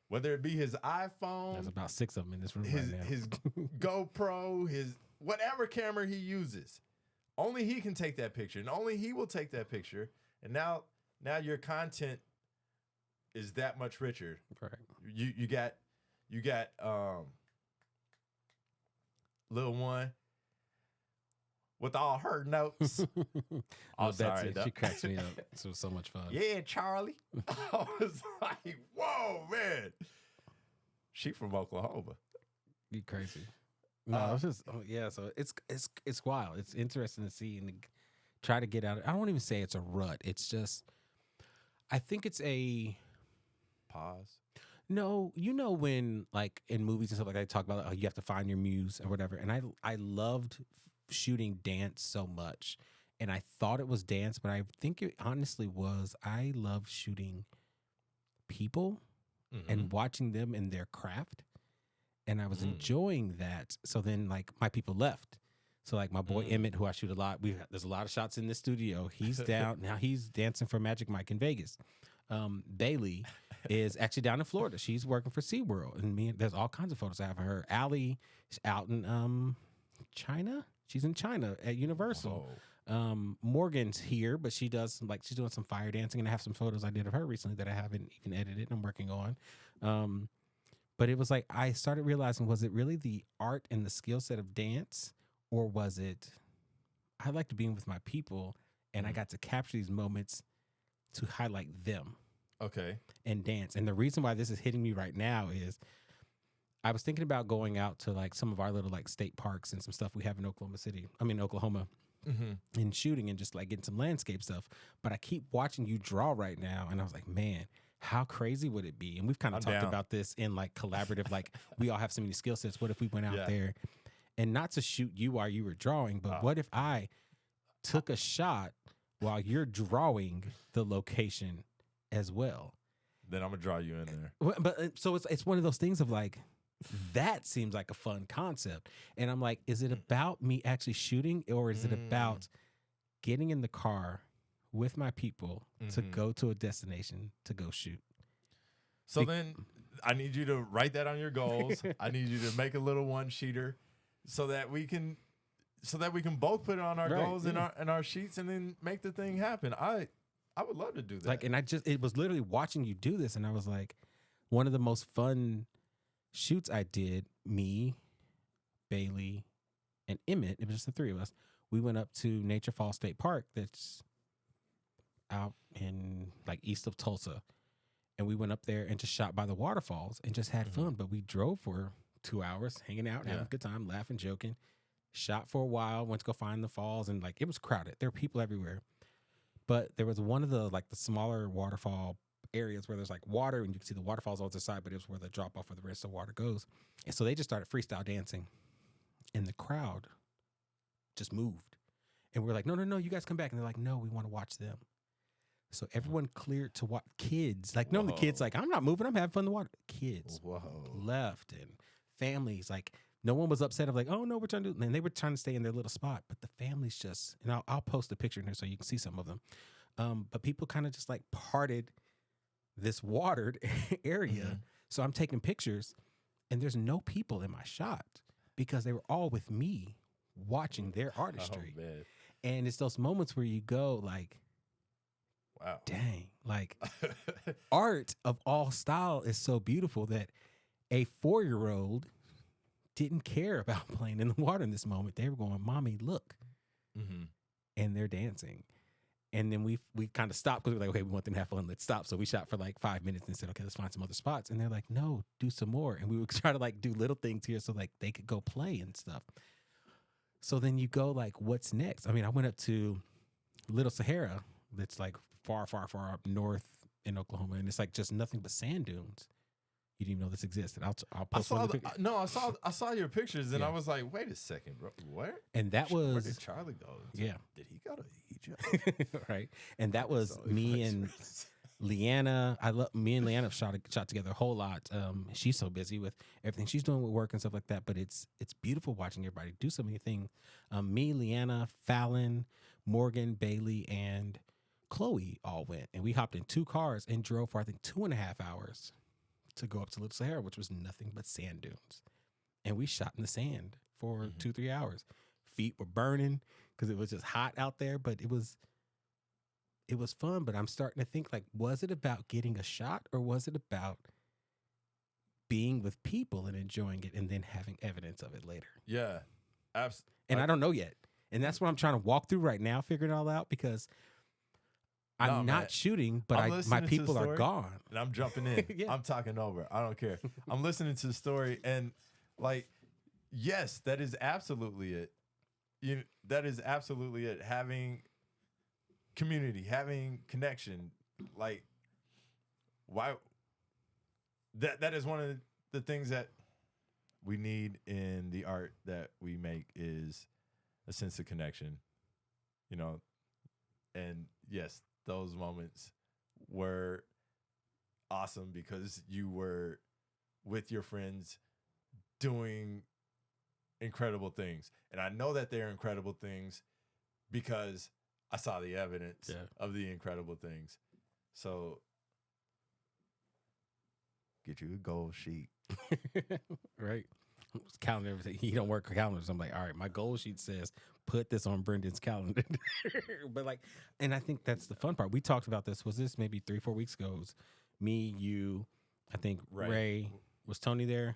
Whether it be his iPhone, there's about 6 of them in this room his, right now. his GoPro, his whatever camera he uses, only he can take that picture, and only he will take that picture. And now your content is that much richer. Right. You got Lil One with all her notes. Oh, sorry, she cracks me up. It was so much fun. Yeah, Charlie. I was like, whoa, man. She from Oklahoma. You crazy. No, it's just so it's wild. It's interesting to see and try to get out of it. I don't even say it's a rut. It's just I think it's a pause. No, when like in movies and stuff like that, they talk about you have to find your muse or whatever. And I loved shooting dance so much. And I thought it was dance, but I think it honestly was. I love shooting people and watching them in their craft. And I was enjoying that. So then like my people left. So like my boy Emmett, who I shoot a lot, there's a lot of shots in this studio. He's down now. He's dancing for Magic Mike in Vegas. Bailey is actually down in Florida. She's working for SeaWorld, and there's all kinds of photos I have of her. Allie is out in China. She's in China at Universal. Morgan's here, but she's doing some fire dancing, and I have some photos I did of her recently that I haven't even edited. I'm working on. But it was like I started realizing, was it really the art and the skill set of dance, or was it I liked being with my people, and I got to capture these moments to highlight them. Okay. And dance. And the reason why this is hitting me right now is I was thinking about going out to like some of our little like state parks and some stuff we have in Oklahoma. in shooting and just like getting some landscape stuff. But I keep watching you draw right now, and I was like, man, how crazy would it be? And we've kind of talked about this in like collaborative, like we all have so many skill sets. What if we went out there and not to shoot you while you were drawing, but what if I took a shot while you're drawing the location as well? Then I'm gonna draw you in there. But so it's one of those things of like, that seems like a fun concept. And I'm like, is it about me actually shooting, or is it about getting in the car with my people to go to a destination to go shoot? So then I need you to write that on your goals. I need you to make a little one-sheeter so that we can both put it on our goals and our sheets and then make the thing happen. I would love to do that. Like, and it was literally watching you do this, and I was like, one of the most fun shoots I did, me, Bailey, and Emmett, it was just the three of us. We went up to Nature Falls State Park that's out in like east of Tulsa. And we went up there and just shot by the waterfalls and just had fun. But we drove for 2 hours, hanging out, having a good time, laughing, joking. Shot for a while, went to go find the falls, and like it was crowded. There were people everywhere. But there was one of the like the smaller waterfall areas where there's like water and you can see the waterfalls on the side, but it was where the drop off where the rest of the water goes. And so they just started freestyle dancing, and the crowd just moved. And we're like, no, you guys come back. And they're like, no, we want to watch them. So everyone cleared to watch. Kids, like normally kids like, I'm not moving, I'm having fun in the water. Kids left, and families, like no one was upset of like, oh no, we're trying to do, and they were trying to stay in their little spot. But the families just, and I'll post a picture in here so you can see some of them. But people kind of just like parted this watered area. So I'm taking pictures, and there's no people in my shot because they were all with me watching their artistry. And it's those moments where you go like, wow, dang, like art of all style is so beautiful that a 4-year-old didn't care about playing in the water in this moment. They were going, Mommy, look. And they're dancing. And then we kind of stopped because we were like, okay, we want them to have fun. Let's stop. So we shot for like 5 minutes and said, okay, let's find some other spots. And they're like, no, do some more. And we would try to like do little things here so like they could go play and stuff. So then you go like, what's next? I mean, I went up to Little Sahara. That's like far, far, far up north in Oklahoma. And it's like just nothing but sand dunes. You didn't even know this existed. I'll post one. I saw your pictures and I was like, wait a second, bro. Where? And that was, where did Charlie go? Yeah. Did he go to Egypt? Right. And that was me and Leanna. Me and Leanna shot together a whole lot. She's so busy with everything she's doing with work and stuff like that. But it's beautiful watching everybody do so many things. Me, Leanna, Fallon, Morgan, Bailey, and Chloe all went. And we hopped in 2 cars and drove for I think 2.5 hours to go up to Little Sahara, which was nothing but sand dunes. And we shot in the sand for 2-3 hours. Feet were burning because it was just hot out there, but it was fun. But I'm starting to think like, was it about getting a shot, or was it about being with people and enjoying it and then having evidence of it later? Yeah. Absolutely. And I don't know yet. And that's what I'm trying to walk through right now, figuring it all out, because I'm not shooting, but my people are gone. And I'm jumping in. I'm talking over. I don't care. I'm listening to the story, and like, yes, that is absolutely it. That is absolutely it. Having community, having connection, like, why? That is one of the things that we need in the art that we make, is a sense of connection, and yes, those moments were awesome because you were with your friends doing incredible things. And I know that they're incredible things because I saw the evidence of the incredible things. So get you a goal sheet. Right. Calendar, everything. He don't work calendars. I'm like, all right, my goal sheet says put this on Brendon's calendar. But like, and I think that's the fun part. We talked about this. Was this maybe 3-4 weeks ago? It was me, you, I think Ray. Was Tony there?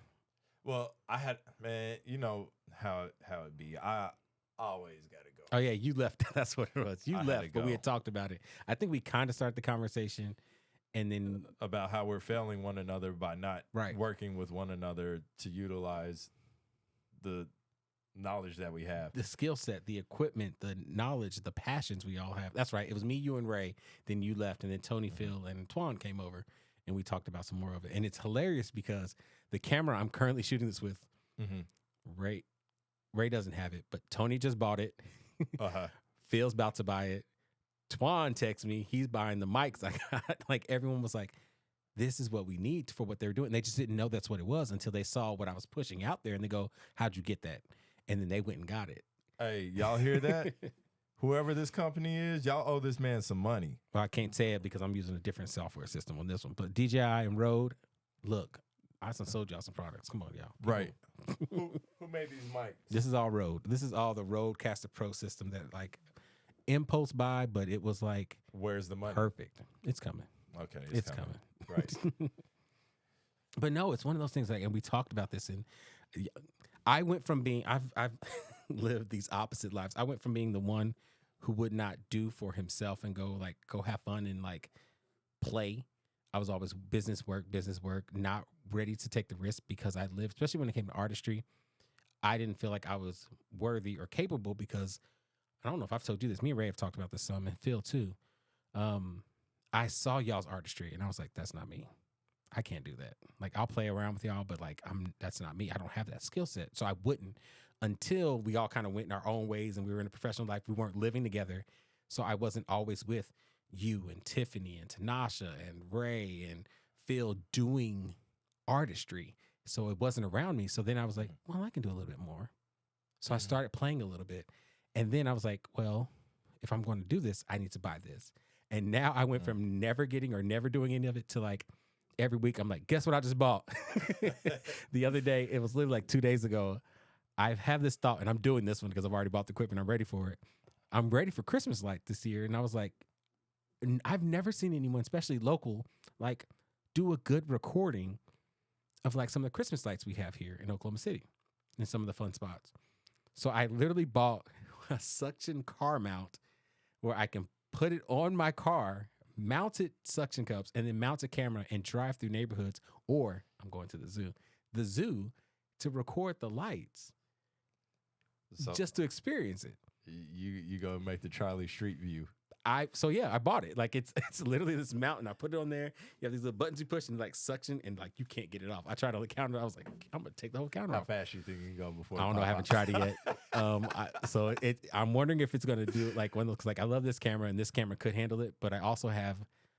Well, I had, man, you know how it be. I always gotta go. Oh yeah, you left. That's what it was. You left, but we had talked about it. I think we kind of started the conversation, and then about how we're failing one another by not working with one another to utilize the knowledge that we have. The skill set, the equipment, the knowledge, the passions we all have. That's right. It was me, you, and Ray. Then you left, and then Tony, Phil, and Twan came over, and we talked about some more of it. And it's hilarious because the camera I'm currently shooting this with, Ray doesn't have it, but Tony just bought it. Phil's about to buy it. Twan texts me. He's buying the mics I got. Like, everyone was like, this is what we need for what they're doing. They just didn't know that's what it was until they saw what I was pushing out there, and they go, how'd you get that? And then they went and got it. Hey, y'all hear that? Whoever this company is, y'all owe this man some money. Well, I can't say it because I'm using a different software system on this one. But DJI and Rode, look, I sold y'all some products. Come on, y'all. Right. Who made these mics? This is all Rode. This is all the Rodecaster Pro system that, like, impulse buy, but it was like, where's the money? Perfect. It's coming. Okay, it's coming. Right. But no, it's one of those things. Like, and we talked about this, and I went from being I've lived these opposite lives. I went from being the one who would not do for himself and go have fun and like play. I was always business work, not ready to take the risk because I lived, especially when it came to artistry. I didn't feel like I was worthy or capable because I don't know if I've told you this. Me and Ray have talked about this some, and Phil too. I saw y'all's artistry and I was like, that's not me. I can't do that. Like, I'll play around with y'all, but like, that's not me. I don't have that skill set. So I wouldn't until we all kind of went in our own ways and we were in a professional life. We weren't living together. So I wasn't always with you and Tiffany and Tanasha and Ray and Phil doing artistry. So it wasn't around me. So then I was like, well, I can do a little bit more. So I started playing a little bit. And then I was like, well, if I'm going to do this, I need to buy this. And now I went from never getting or never doing any of it to like every week I'm like, guess what I just bought? The other day, it was literally like 2 days ago. I've had this thought, and I'm doing this one because I've already bought the equipment. I'm ready for it. I'm ready for Christmas light this year. And I was like, I've never seen anyone, especially local, like do a good recording of like some of the Christmas lights we have here in Oklahoma City and some of the fun spots. So I literally bought a suction car mount where I can put it on my car, mounted suction cups, and then mount a camera and drive through neighborhoods, or I'm going to the zoo to record the lights, so just to experience it. You go and make the Charlie Street view. I bought it. Like it's literally this mountain. I put it on there. You have these little buttons you push and like suction, and like you can't get it off. I tried to count it. I was like, I'm gonna take the whole counter off. How fast you think you can go before? I don't know. I haven't tried it yet. I'm wondering if it's gonna do it like one looks like. I love this camera, and this camera could handle it. But I also have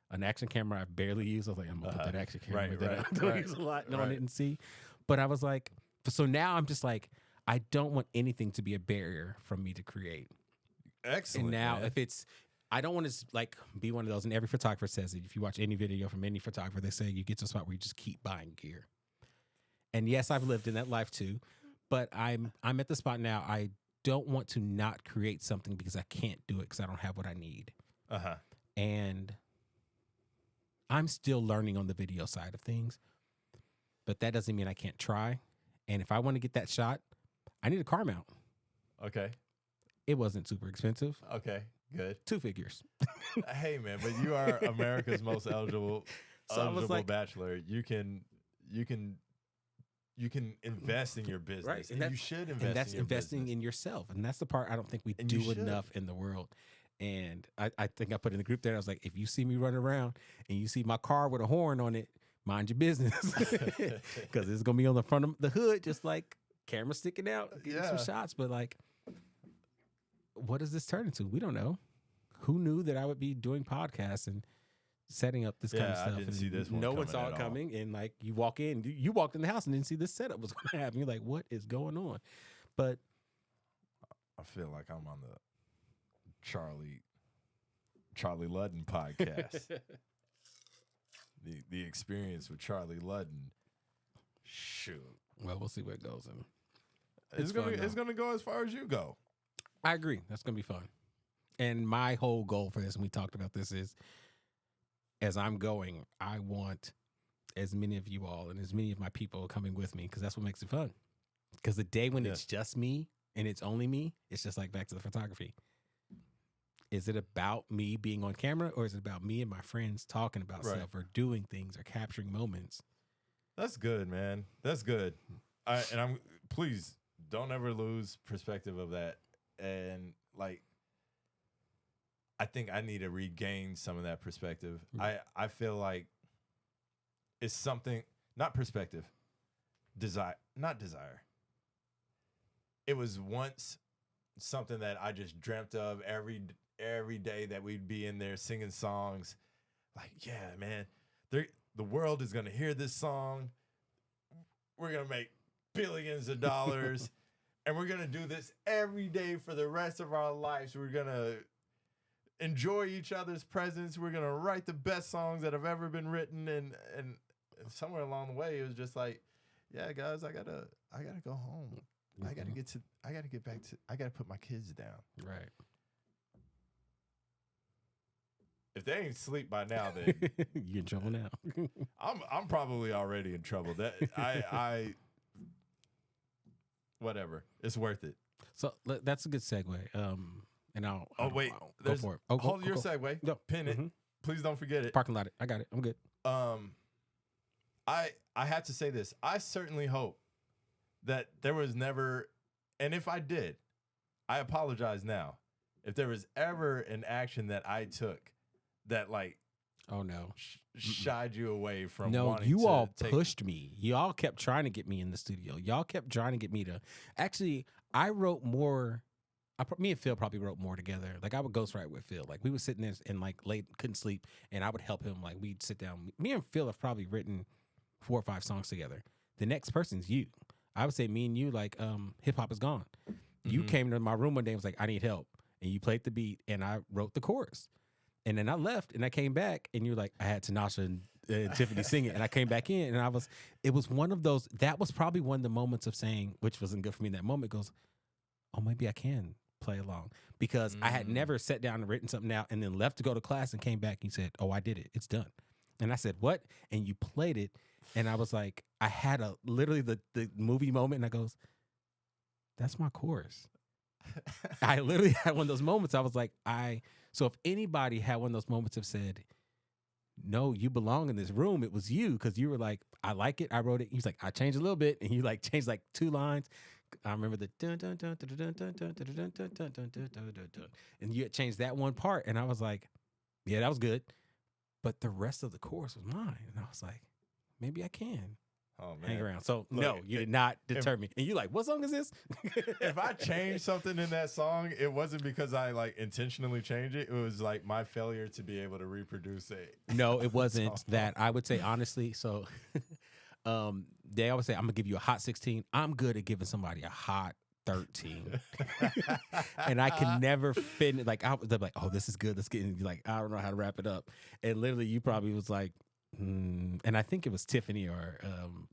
an action camera I barely use. I was like, I'm gonna put that action camera that I don't use a lot on it and see. But I was like, so now I'm just like, I don't want anything to be a barrier from me to create. Excellent. And now, man. if it's, I don't want to like be one of those, and every photographer says it. If you watch any video from any photographer, they say you get to a spot where you just keep buying gear. And yes, I've lived in that life too, but I'm at the spot now. I don't want to not create something because I can't do it because I don't have what I need. And I'm still learning on the video side of things, but that doesn't mean I can't try. And if I want to get that shot, I need a car mount. Okay. It wasn't super expensive. Okay. Good. 2 figures. Hey man, but you are America's most eligible bachelor. You can invest in your business. Right. And you should invest and that's in your investing business. in yourself. And that's the part I don't think we do enough in the world. And I think I put in the group there, I was like, if you see me running around and you see my car with a horn on it, mind your business. Because it's going to be on the front of the hood, just like camera sticking out, getting some shots. But like, what does this turn into? We don't know. Who knew that I would be doing podcasts and setting up this kind of stuff? I didn't see this one. No one saw it coming. And like, you walk in, you walked in the house and didn't see this setup was going to happen. You're like, what is going on? But I feel like I'm on the Charlie Ludden podcast. the experience with Charlie Ludden. Shoot. Well, we'll see where it goes. It's gonna go as far as you go. I agree. That's gonna be fun. And my whole goal for this, and we talked about this, is as I'm going, I want as many of you all and as many of my people coming with me, because that's what makes it fun. Because the day when it's just me and it's only me, it's just like back to the photography. Is it about me being on camera, or is it about me and my friends talking about stuff or doing things or capturing moments? That's good, man. That's good. Please don't ever lose perspective of that. And like, I think I need to regain some of that perspective. I feel like it's something, not perspective, not desire. It was once something that I just dreamt of every day that we'd be in there singing songs. Like, yeah, man, the world is going to hear this song. We're going to make billions of dollars. And we're going to do this every day for the rest of our lives. We're going to enjoy each other's presence. We're going to write the best songs that have ever been written. And somewhere along the way, it was just like, yeah, guys, I gotta go home. I gotta get back to, I gotta put my kids down. Right. If they ain't sleep by now, then you're in trouble now. I'm probably already in trouble. That I whatever. It's worth it. So that's a good segue. And I'll go for it. Hold your segue. No. Pin it. Please don't forget it. Parking lot. I got it. I'm good. I have to say this. I certainly hope that there was never, and if I did, I apologize now. If there was ever an action that I took that like, oh no, shied you away from wanting you all pushed me. Y'all kept trying to get me in the studio. Y'all kept trying to get me to. Actually, I wrote more. Me and Phil probably wrote more together. Like I would ghostwrite with Phil. Like we would sit in there and like late couldn't sleep, and I would help him. Like we'd sit down. Me and Phil have probably written 4 or 5 songs together. The next person's you. I would say me and you, like hip hop is gone. You came to my room one day and was like, I need help, and you played the beat, and I wrote the chorus, and then I left, and I came back, and you're like, I had Tanasha and Tiffany sing it, and I came back in, and it was one of those. That was probably one of the moments of saying, which wasn't good for me in that moment. Goes, oh, maybe I can play along, because I had never sat down and written something out and then left to go to class and came back and you said, oh, I did it. It's done. And I said, what? And you played it. And I was like, I had literally the movie moment, and I goes, that's my chorus. I literally had one of those moments. I was like, so if anybody had one of those moments of said, no, you belong in this room, it was you, because you were like, I like it. I wrote it. He's like, I changed a little bit. And you like changed like 2 lines. I remember the dun dun dun dun dun dun dun dun dun dun dun dun dun dun, and you had changed that one part, and I was like, yeah, that was good, but the rest of the chorus was mine, and I was like, maybe I can hang around. So look, no, you did not deter me, and you like, what song is this? If I changed something in that song, it wasn't because I like intentionally changed it. It was like my failure to be able to reproduce it. No, it wasn't that. I would say honestly, so. They always say, I'm gonna give you a hot 16. I'm good at giving somebody a hot 13. And I can never fit it. Like, they're like, oh, this is good. Let's get in. Like, I don't know how to wrap it up. And literally, you probably was like, and I think it was Tiffany or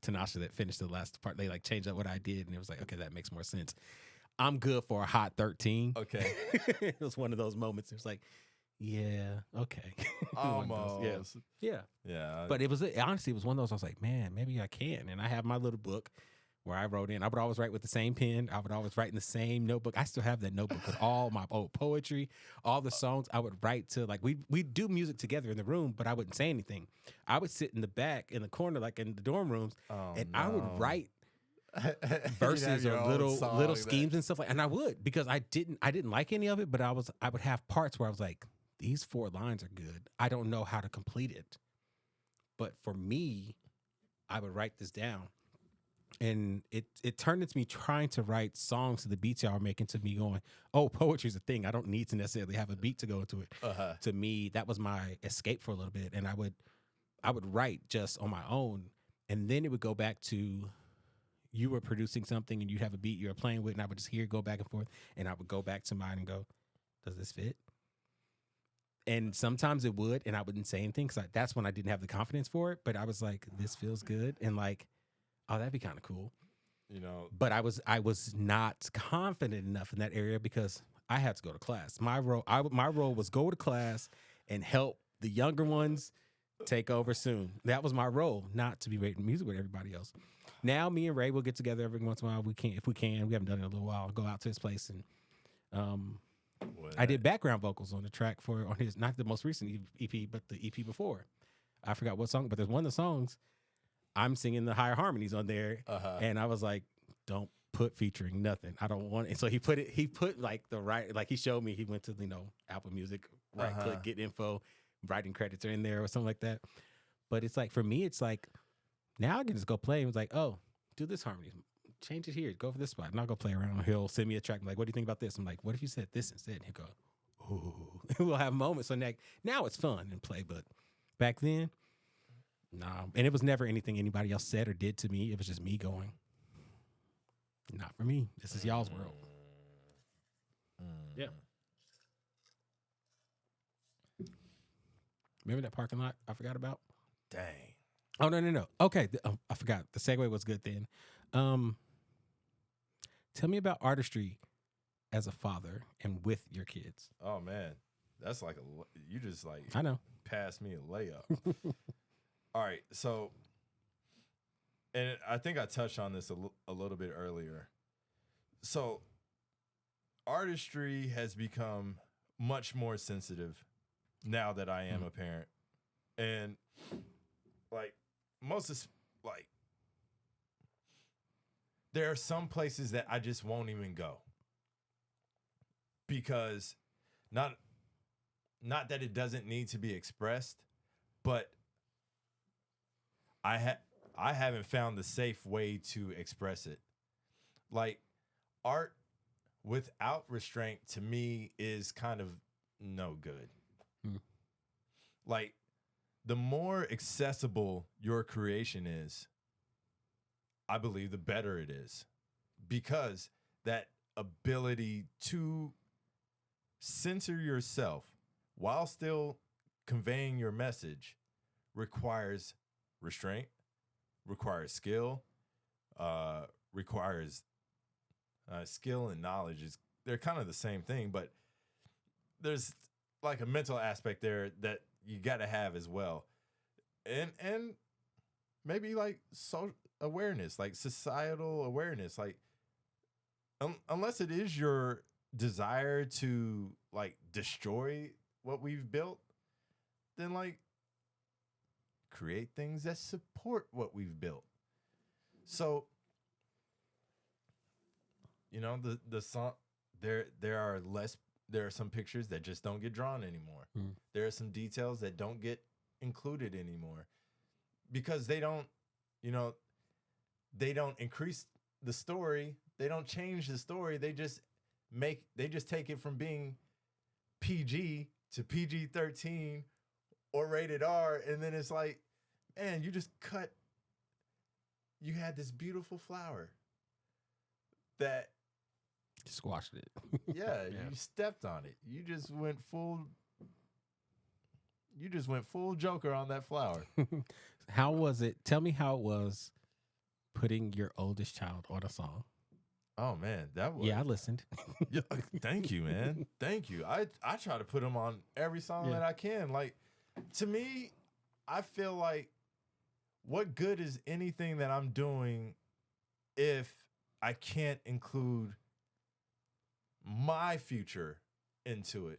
Tanasha that finished the last part. They like changed up what I did, and it was like, okay, that makes more sense. I'm good for a hot 13. Okay. It was one of those moments. It was like, yeah, okay. Almost. Yeah. Yeah. But it was, honestly, it was one of those, I was like, man, maybe I can. And I have my little book where I wrote in. I would always write with the same pen. I would always write in the same notebook. I still have that notebook with all my old poetry, all the songs. I would write to, like, we'd do music together in the room, but I wouldn't say anything. I would sit in the back, in the corner, like in the dorm rooms, I would write verses or little schemes and stuff like, and I would, because I didn't like any of it, but I would have parts where I was like, these 4 lines are good. I don't know how to complete it. But for me, I would write this down. And it turned into me trying to write songs to the beats y'all were making, to me going, oh, poetry's a thing. I don't need to necessarily have a beat to go into it. To me, that was my escape for a little bit. And I would write just on my own. And then it would go back to, you were producing something and you'd have a beat you were playing with, and I would just hear it go back and forth. And I would go back to mine and go, does this fit? And sometimes it would, and I wouldn't say anything, because that's when I didn't have the confidence for it. But I was like, this feels good, and like, oh, that'd be kind of cool, you know. But I was not confident enough in that area, because I had to go to class. My role was go to class and help the younger ones take over soon. That was my role, not to be writing music with everybody else. Now me and Ray will get together every once in a while. If we can. We haven't done it in a little while. Go out to his place and I did background vocals on the track on his, not the most recent EP, but the EP before. I forgot what song, but there's one of the songs I'm singing the higher harmonies on there. And I was like, don't put featuring nothing. I don't want it. So he put like the right, like he showed me, he went to, Apple Music, right click, get info, writing credits are in there or something like that. But it's like, for me, it's like, now I can just go play and it's like, oh, do this harmony, change it here, go for this spot. And I'll go play around. He'll send me a track. I'm like, what do you think about this? I'm like, what if you said this instead? And he'll go, ooh. We'll have moments. So now it's fun and play. But back then, nah. And it was never anything anybody else said or did to me. It was just me going, not for me. This is y'all's world. Yeah. Remember that parking lot I forgot about? Dang. Oh, no. Okay. I forgot. The segue was good then. Tell me about artistry as a father and with your kids. Oh, man. That's like you just like, I know. Passed me a layup. All right. So, and I think I touched on this a little bit earlier. So, artistry has become much more sensitive now that I am a parent. And like there are some places that I just won't even go because not that it doesn't need to be expressed, but I haven't found the safe way to express it. Like, art without restraint to me is kind of no good. Like, the more accessible your creation is, I believe the better it is, because that ability to censor yourself while still conveying your message requires restraint, requires skill, requires skill and knowledge. They're kind of the same thing, but there's like a mental aspect there that you got to have as well. And maybe like social awareness, like societal awareness, like unless it is your desire to like destroy what we've built, then like create things that support what we've built. So, the song, there are some pictures that just don't get drawn anymore. There are some details that don't get included anymore because they don't increase the story. They don't change the story. They just take it from being PG to PG-13 or rated R. And then it's like, man, you had this beautiful flower that squashed it. yeah, you stepped on it. You just went full Joker on that flower. How was it? Tell me how it was putting your oldest child on a song. Oh man, that was I listened. Yeah, thank you, man. Thank you. I try to put him on every song that I can. Like, to me, I feel like, what good is anything that I'm doing if I can't include my future into it?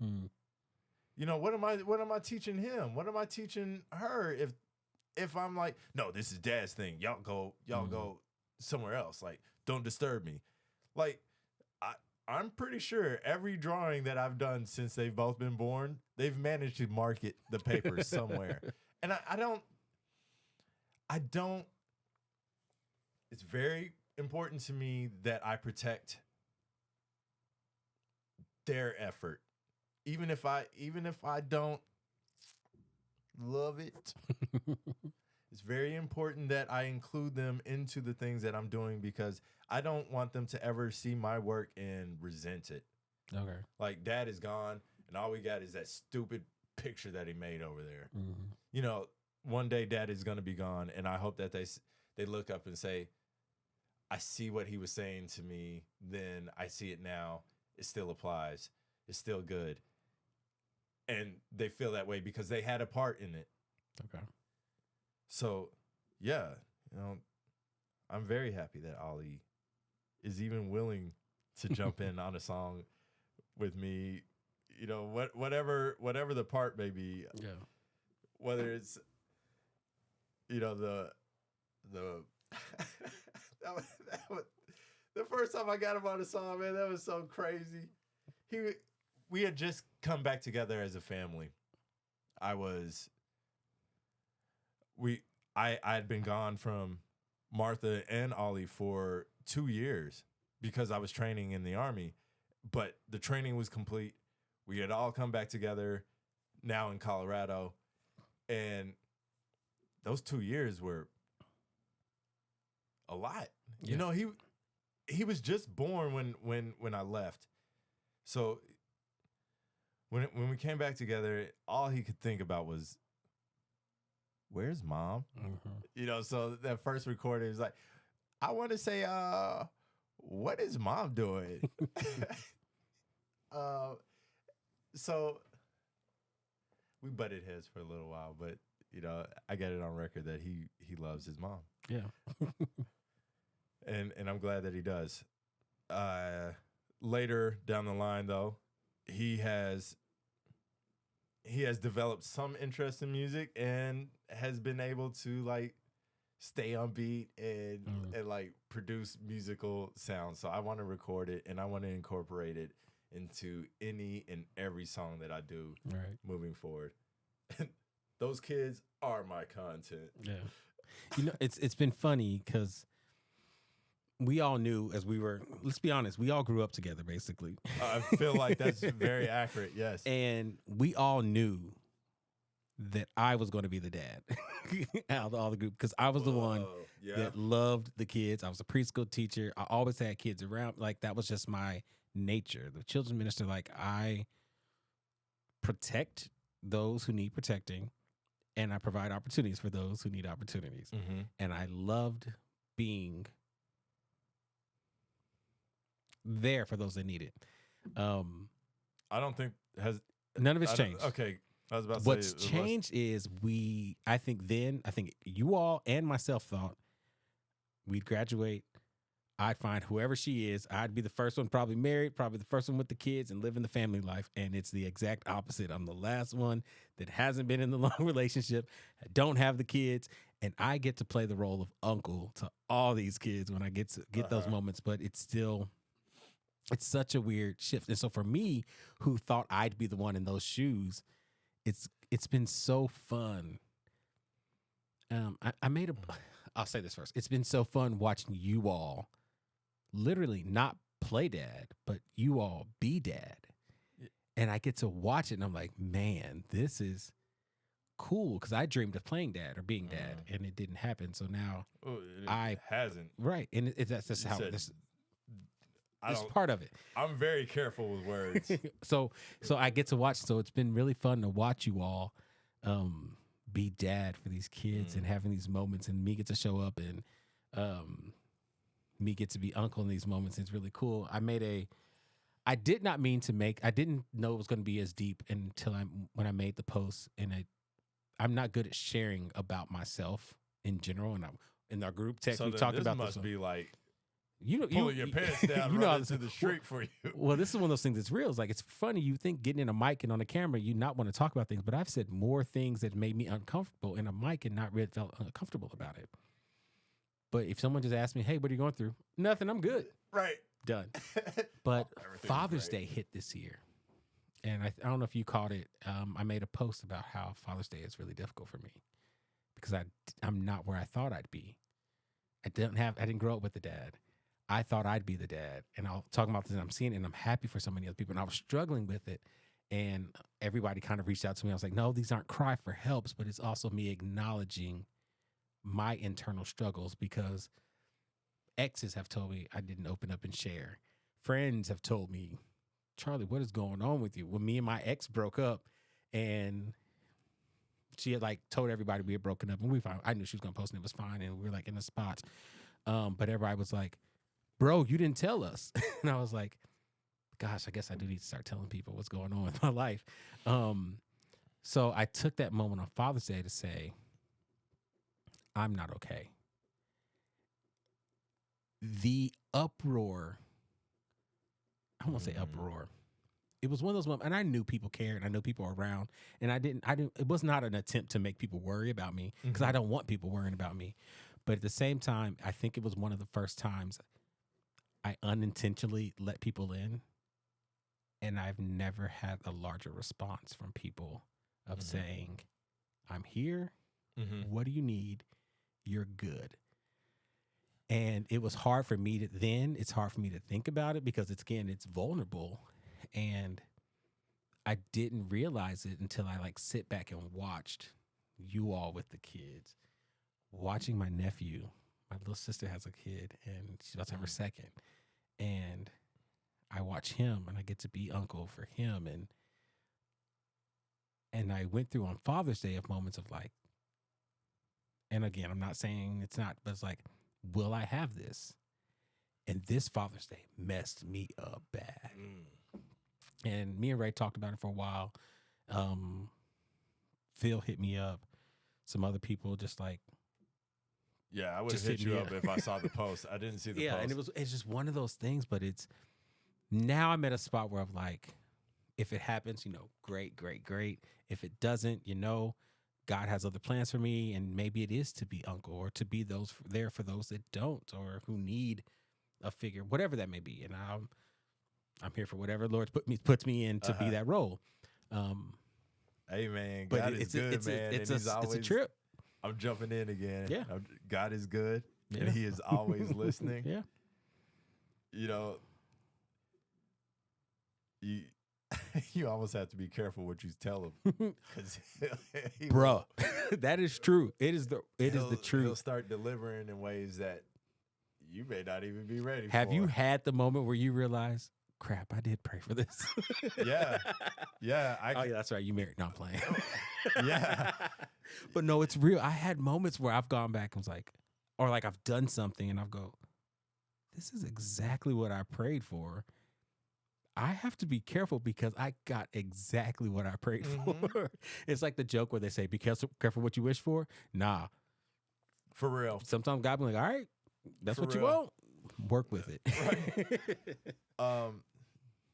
What am I teaching him? What am I teaching her if I'm like, no, this is dad's thing. Y'all go somewhere else. Like, don't disturb me. Like, I'm pretty sure every drawing that I've done since they've both been born, they've managed to market the papers somewhere. And I don't, it's very important to me that I protect their effort. Even if I don't love it, it's very important that I include them into the things that I'm doing, because I don't want them to ever see my work and resent it. Okay. Like, dad is gone, and all we got is that stupid picture that he made over there. One day dad is going to be gone, and I hope that they look up and say, I see what he was saying to me then. I see it now. It still applies. It's still good. And they feel that way because they had a part in it. Okay. So, yeah, I'm very happy that Ollie is even willing to jump in on a song with me. Whatever the part may be. Yeah. Whether it's, the The first time I got him on the song, man, that was so crazy. We had just come back together as a family. I had been gone from Martha and Ollie for 2 years because I was training in the Army, but the training was complete. We had all come back together now in Colorado, and those 2 years were a lot. Yeah. You know, he was just born when I left. So when we came back together, all he could think about was, where's mom? Mm-hmm. You know, so that first recording was like, I want to say, what is mom doing? So we butted heads for a little while, but you know, I got it on record that he loves his mom. Yeah. And I'm glad that he does. Later down the line, though, he has developed some interest in music and has been able to like stay on beat and like produce musical sounds. So I want to record it and I want to incorporate it into any and every song that I do moving forward. Those kids are my content. Yeah. You know, it's been funny because we all knew as we were, let's be honest, we all grew up together, basically. I feel like that's very accurate, yes. And we all knew that I was going to be the dad out of all the group because I was the one that loved the kids. I was a preschool teacher. I always had kids around. Like, that was just my nature. The children's minister, like, I protect those who need protecting, and I provide opportunities for those who need opportunities. Mm-hmm. And I loved being there for those that need it. I don't think none of it's changed. Okay. I was about to What's changed is I think you all and myself thought we'd graduate. I'd find whoever she is. I'd be the first one probably married, probably the first one with the kids and living the family life. And it's the exact opposite. I'm the last one that hasn't been in the long relationship, don't have the kids. And I get to play the role of uncle to all these kids when I get to get those moments. But it's such a weird shift. And so for me, who thought I'd be the one in those shoes, it's been so fun. I'll say this first. It's been so fun watching you all literally not play dad, but you all be dad. And I get to watch it and I'm like, man, this is cool. Because I dreamed of playing dad or being dad and it didn't happen. So now it hasn't. Right. And that's just how this it's part of it. I'm very careful with words. So I get to watch. So it's been really fun to watch you all be dad for these kids and having these moments, and me get to show up and me get to be uncle in these moments. It's really cool. I didn't know it was going to be as deep until when I made the post, and I'm not good at sharing about myself in general. And in our group text, we talked about this. Must be like, pulling your pants down running to the street for you. Well, this is one of those things that's real. It's like, it's funny. You think getting in a mic and on a camera, you not want to talk about things, but I've said more things that made me uncomfortable in a mic and not really felt uncomfortable about it. But if someone just asked me, hey, what are you going through? Nothing, I'm good. Right. Done. But Father's Day hit this year. And I don't know if you caught it. I made a post about how Father's Day is really difficult for me because I'm not where I thought I'd be. I didn't grow up with a dad. I thought I'd be the dad. And I'll talk about this and I'm seeing it and I'm happy for so many other people. And I was struggling with it. And everybody kind of reached out to me. I was like, no, these aren't cry for helps, but it's also me acknowledging my internal struggles because exes have told me I didn't open up and share. Friends have told me, Charlie, what is going on with you? When me and my ex broke up and she had like told everybody we had broken up and I knew she was going to post and it was fine. And we were like in the spots. But everybody was like, bro, you didn't tell us. And I was like, gosh, I guess I do need to start telling people what's going on with my life. So I took that moment on Father's Day to say, I'm not okay. The uproar, I won't say uproar. It was one of those moments, and I knew people cared, and I knew people were around, and I didn't, it was not an attempt to make people worry about me, because I don't want people worrying about me. But at the same time, I think it was one of the first times I unintentionally let people in, and I've never had a larger response from people of saying, I'm here. What do you need? You're good. And it was hard for me it's hard for me to think about it because it's vulnerable. And I didn't realize it until I like sit back and watched you all with the kids, watching my nephew. My little sister has a kid and she's about to have her second. And I watch him and I get to be uncle for him. And I went through on Father's Day of moments of like, and again, I'm not saying it's not, but it's like, will I have this? And this Father's Day messed me up bad. And me and Ray talked about it for a while. Phil hit me up. Some other people just like, yeah, I would have hit you up if I saw the post. I didn't see the post. And it's just one of those things, but it's now I'm at a spot where I'm like, if it happens, great, great, great. If it doesn't, God has other plans for me, and maybe it is to be uncle or to be there for those that don't or who need a figure, whatever that may be. And I'm here for whatever Lord puts me in to be that role. Hey man, God is good, man. It's a trip. I'm jumping in again. Yeah. God is good, and He is always listening. Yeah. You almost have to be careful what you tell him, bro. That is true. It is the truth. He'll start delivering in ways that you may not even be ready for. Have you had the moment where you realize, crap, I did pray for this? Yeah. That's right. You married. No, I'm playing. Yeah. But no, it's real. I had moments where I've gone back and was like, or like I've done something and I'll go, this is exactly what I prayed for. I have to be careful because I got exactly what I prayed for. It's like the joke where they say, be careful what you wish for. Nah. For real. Sometimes God be like, all right, that's For what real. you want. Work with it. Right.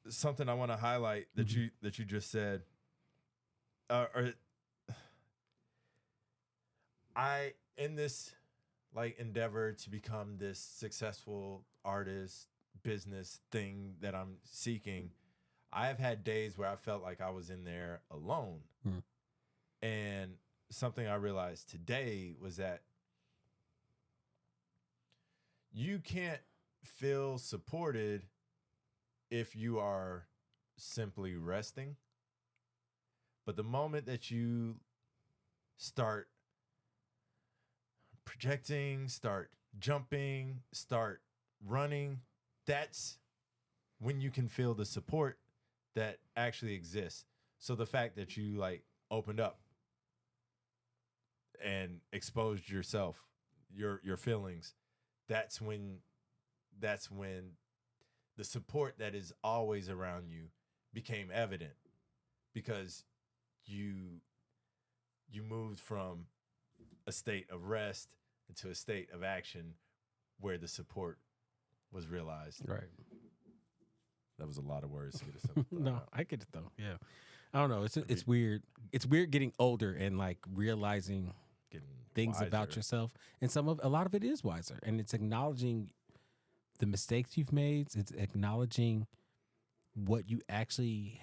Something I want to highlight that you just said, I in this like endeavor to become this successful artist business thing that I'm seeking, I have had days where I felt like I was in there alone. And something I realized today was that you can't feel supported if you are simply resting. But the moment that you start projecting, start jumping, start running, that's when you can feel the support that actually exists. So the fact that you like opened up and exposed yourself, your feelings, that's when the support that is always around you became evident, because you moved from a state of rest into a state of action where the support was realized. Right. That was a lot of words to get a simple thought No, out. I get it though. Yeah. I don't know. It's weird. It's weird getting older and like realizing Getting things about wiser. yourself. And a lot of it is wiser. And it's acknowledging the mistakes you've made. It's acknowledging what you actually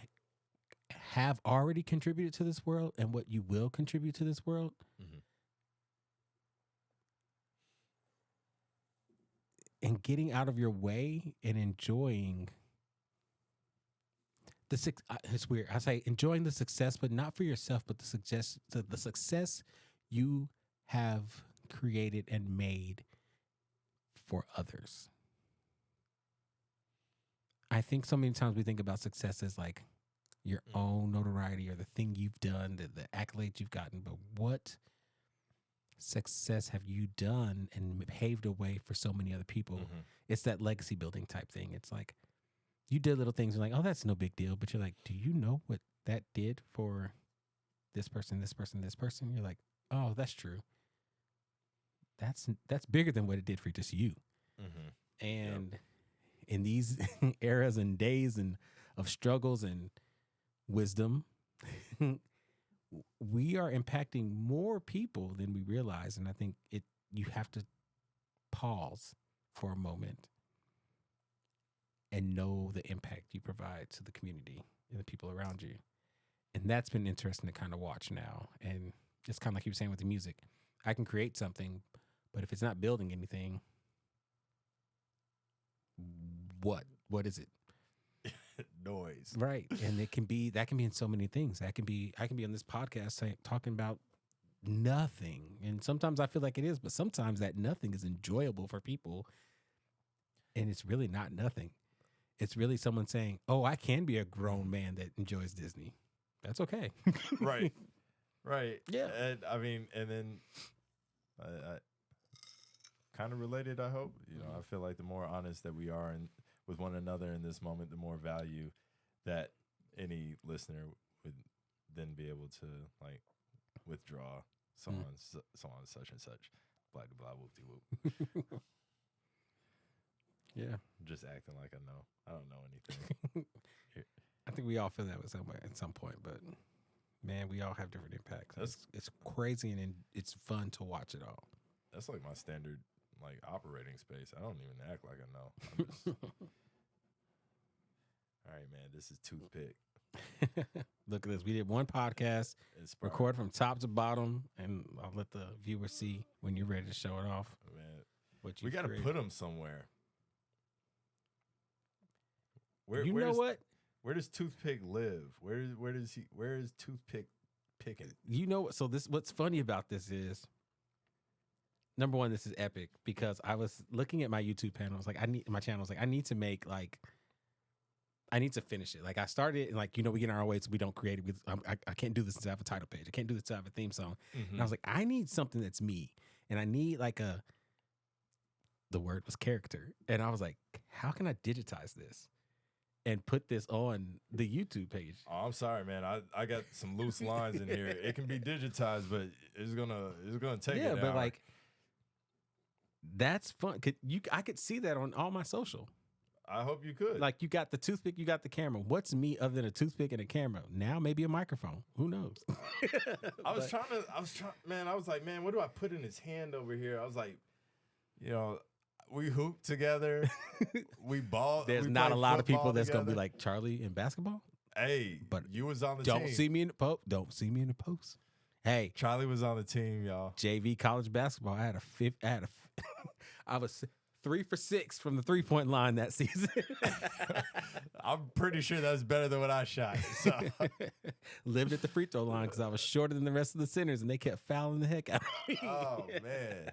have already contributed to this world and what you will contribute to this world. And getting out of your way and enjoying it's weird. I say enjoying the success, but not for yourself, but the success you have created and made for others. I think so many times we think about success as like your own notoriety or the thing you've done, the accolades you've gotten, but what success have you done and paved a way for so many other people? It's that legacy building type thing. It's like you did little things and like, oh, that's no big deal. But you're like, do you know what that did for this person, this person, this person? You're like, oh, that's true. That's bigger than what it did for just you. And in these eras and days and of struggles and wisdom, we are impacting more people than we realize. And I think you have to pause for a moment and know the impact you provide to the community and the people around you. And that's been interesting to kind of watch now. And it's kind of like you were saying with the music. I can create something, but if it's not building anything, what is it? Noise. Right. And that can be in so many things. I can be on this podcast talking about nothing. And sometimes I feel like it is, but sometimes that nothing is enjoyable for people. And it's really not nothing. It's really someone saying, "Oh, I can be a grown man that enjoys Disney. That's okay." Right. Right. Yeah. And I mean, and then I kind of related, I hope. You know, I feel like the more honest that we are with one another in this moment, the more value that any listener would then be able to like withdraw. So on, so on, such and such, blah blah blah, whoop de whoop. Yeah, just acting like I know. I don't know anything. I think we all feel that way somewhere at some point, but man, we all have different impacts. It's crazy and it's fun to watch it all. That's like my standard like operating space. I don't even act like I know. I'm just, all right, man. This is Toothpick. Look at this. We did one podcast, record from top to bottom, and I'll let the viewer see when you're ready to show it off. Man, we got to put them somewhere. What? Where does Toothpick live? Where is Toothpick picking? You know what? So what's funny about this is, number one, this is epic because I was looking at my YouTube panel. I was like, I need to make like. I need to finish it. Like I started and like, we get in our way so we don't create it. I can't do this until I have a title page. I can't do this until I have a theme song. Mm-hmm. And I was like, I need something that's me. And I need like the word was character. And I was like, how can I digitize this and put this on the YouTube page? Oh, I'm sorry, man. I got some loose lines in here. It can be digitized, but it's gonna take an hour. Like that's fun. I could see that on all my social. I hope you could. Like you got the toothpick, you got the camera. What's me other than a toothpick and a camera? Now maybe a microphone. Who knows? I was trying, man. I was like, man, what do I put in his hand over here? I was like, we hoop together. We ball. There's not a lot of people that's gonna be like Charlie in basketball. Hey, but you was on the team. Don't see me in the post. Don't see me in the post. Hey, Charlie was on the team, y'all. JV college basketball. I was 3 for 6 from the 3-point line that season. I'm pretty sure that's better than what I shot. So. Lived at the free throw line because I was shorter than the rest of the centers, and they kept fouling the heck out of me. Oh, man.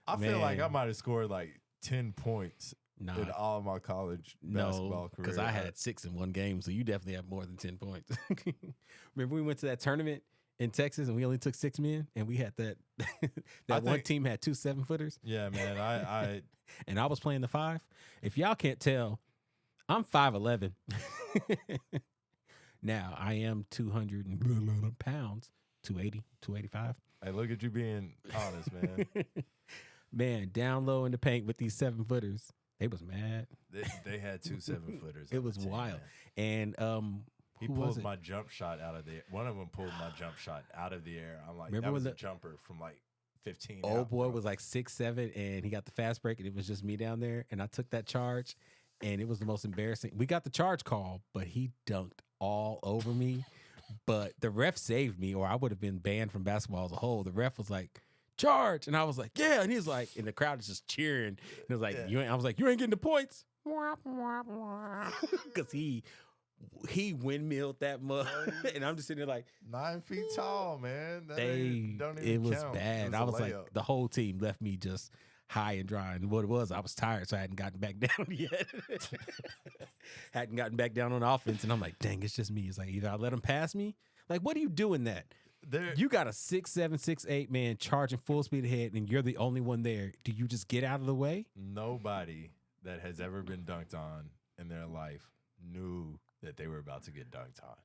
I feel like I might have scored like 10 points in all of my college basketball career. Because I had 6 in one game, so you definitely have more than 10 points. Remember we went to that tournament in Texas, and we only took 6 men, and we had that one team had 2 7-footers. Yeah, man. I and I was playing the 5. If y'all can't tell, I'm 5'11". Now I am 200 pounds, 280, 285. Hey, look at you being honest, man. Man, down low in the paint with these 7-footers, they was mad. They had 2 7-footers. It was wild, man. And he pulled my jump shot out of the. One of them pulled my jump shot out of the air. I'm like, remember that was a jumper from like 15. Old boy was like 6'7", and he got the fast break, and it was just me down there, and I took that charge, and it was the most embarrassing. We got the charge call, but he dunked all over me. But the ref saved me, or I would have been banned from basketball as a whole. The ref was like, "Charge," and I was like, "Yeah," and he was like, and the crowd is just cheering. And it was like, "You ain't." I was like, "You ain't getting the points," because he windmilled that mug, and I'm just sitting there like 9 feet tall, man. It was bad. I was like, the whole team left me just high and dry. And what it was, I was tired, so I hadn't gotten back down yet. Hadn't gotten back down on offense, and I'm like, dang, it's just me. It's like either I let them pass me. Like, what are you doing that? You got a 6'7", 6'8" man charging full speed ahead, and you're the only one there. Do you just get out of the way? Nobody that has ever been dunked on in their life knew that they were about to get dunked on.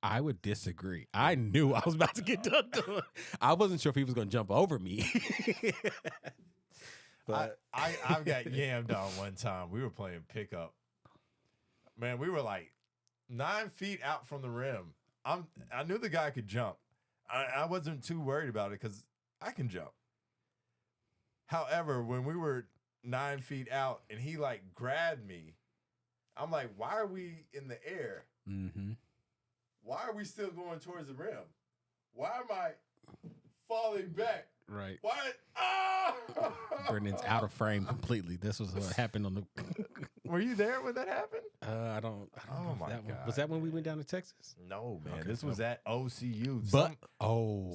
I would disagree. I knew I was about to get dunked on. I wasn't sure if he was going to jump over me. But I got yammed on one time. We were playing pickup. Man, we were like 9 feet out from the rim. I knew the guy could jump. I wasn't too worried about it because I can jump. However, when we were 9 feet out, and he like grabbed me. I'm like, why are we in the air? Mm-hmm. Why are we still going towards the rim? Why am I falling back? Right. What? Ah! Brendon's out of frame completely. This was what happened on the. Were you there when that happened? I don't Oh know if my that one. God, Was that when we man. went down to Texas? No, man. Okay, This was at OCU. But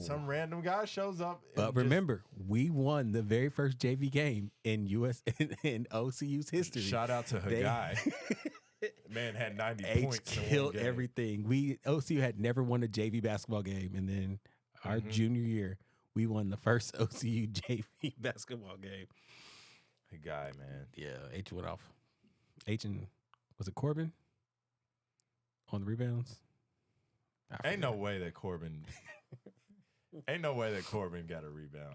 some random guy shows up. And But remember, we won the very first JV game in in OCU's history. Shout out to her They- guy. Man had 90 H points. in one killed game. everything. OCU had never won a JV basketball game, and then our junior year, we won the first OCU JV basketball game. The guy, man. Yeah, H went off. H and was it Corbin on the rebounds? I Ain't no forget. way that Corbin. Ain't no way that Corbin got a rebound.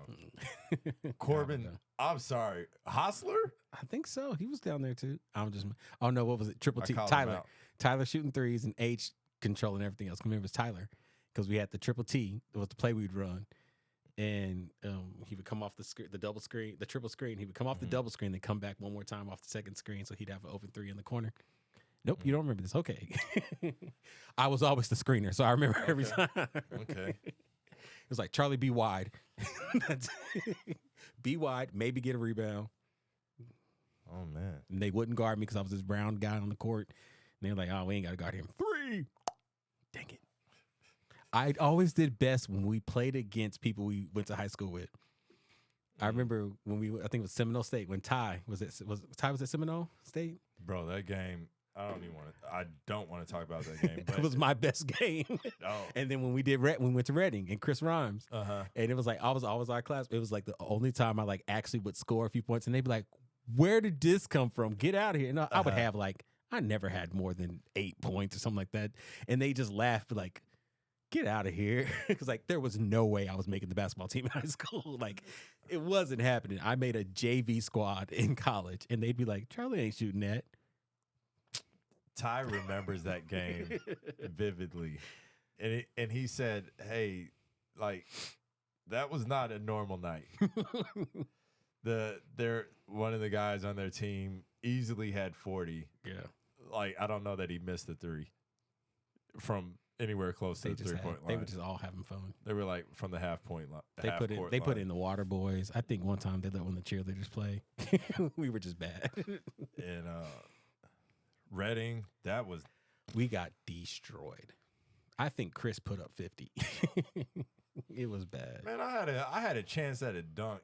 I don't Corbin, know. I'm sorry. Hostler? I think so. He was down there too. I'm just. Oh no, what was it? Triple I T. called him Tyler. out. Tyler shooting threes and H controlling everything else. Remember, it was Tyler because we had the triple T. It was the play we'd run, and he would come off the screen, the double screen, the triple screen. He would come off the double screen, then come back one more time off the second screen, so he'd have an open three in the corner. Nope, you don't remember this. Okay, I was always the screener, so I remember every time. Okay. It was like Charlie, be wide. That's be wide, maybe get a rebound. Oh, man. And they wouldn't guard me because I was this brown guy on the court. And they were like, oh, we ain't got to guard him. 3. Dang it. I always did best when we played against people we went to high school with. I remember when I think it was Seminole State, when Ty was at Seminole State? Bro, that game, I don't want to talk about that game. But It was my best game. Oh. And then when we went to Reading and Chris Rhymes, and it was like, I was always our class. It was like the only time I like actually would score a few points, and they'd be like, where did this come from? Get out of here. And I would have like, I never had more than 8 points or something like that. And they just laughed like, get out of here. Because like there was no way I was making the basketball team in high school. Like it wasn't happening. I made a JV squad in college and they'd be like, Charlie ain't shooting that. Ty remembers that game vividly. And he said, hey, like, that was not a normal night. One of the guys on their team easily had 40. Yeah. Like, I don't know that he missed the 3 from anywhere close to the 3-point line. They were just all having fun. They were like from the half-point line. They put in the Water Boys. I think one time they let one of the cheerleaders play. We were just bad. And Reading, We got destroyed. I think Chris put up 50. It was bad. man, I had a chance at a dunk.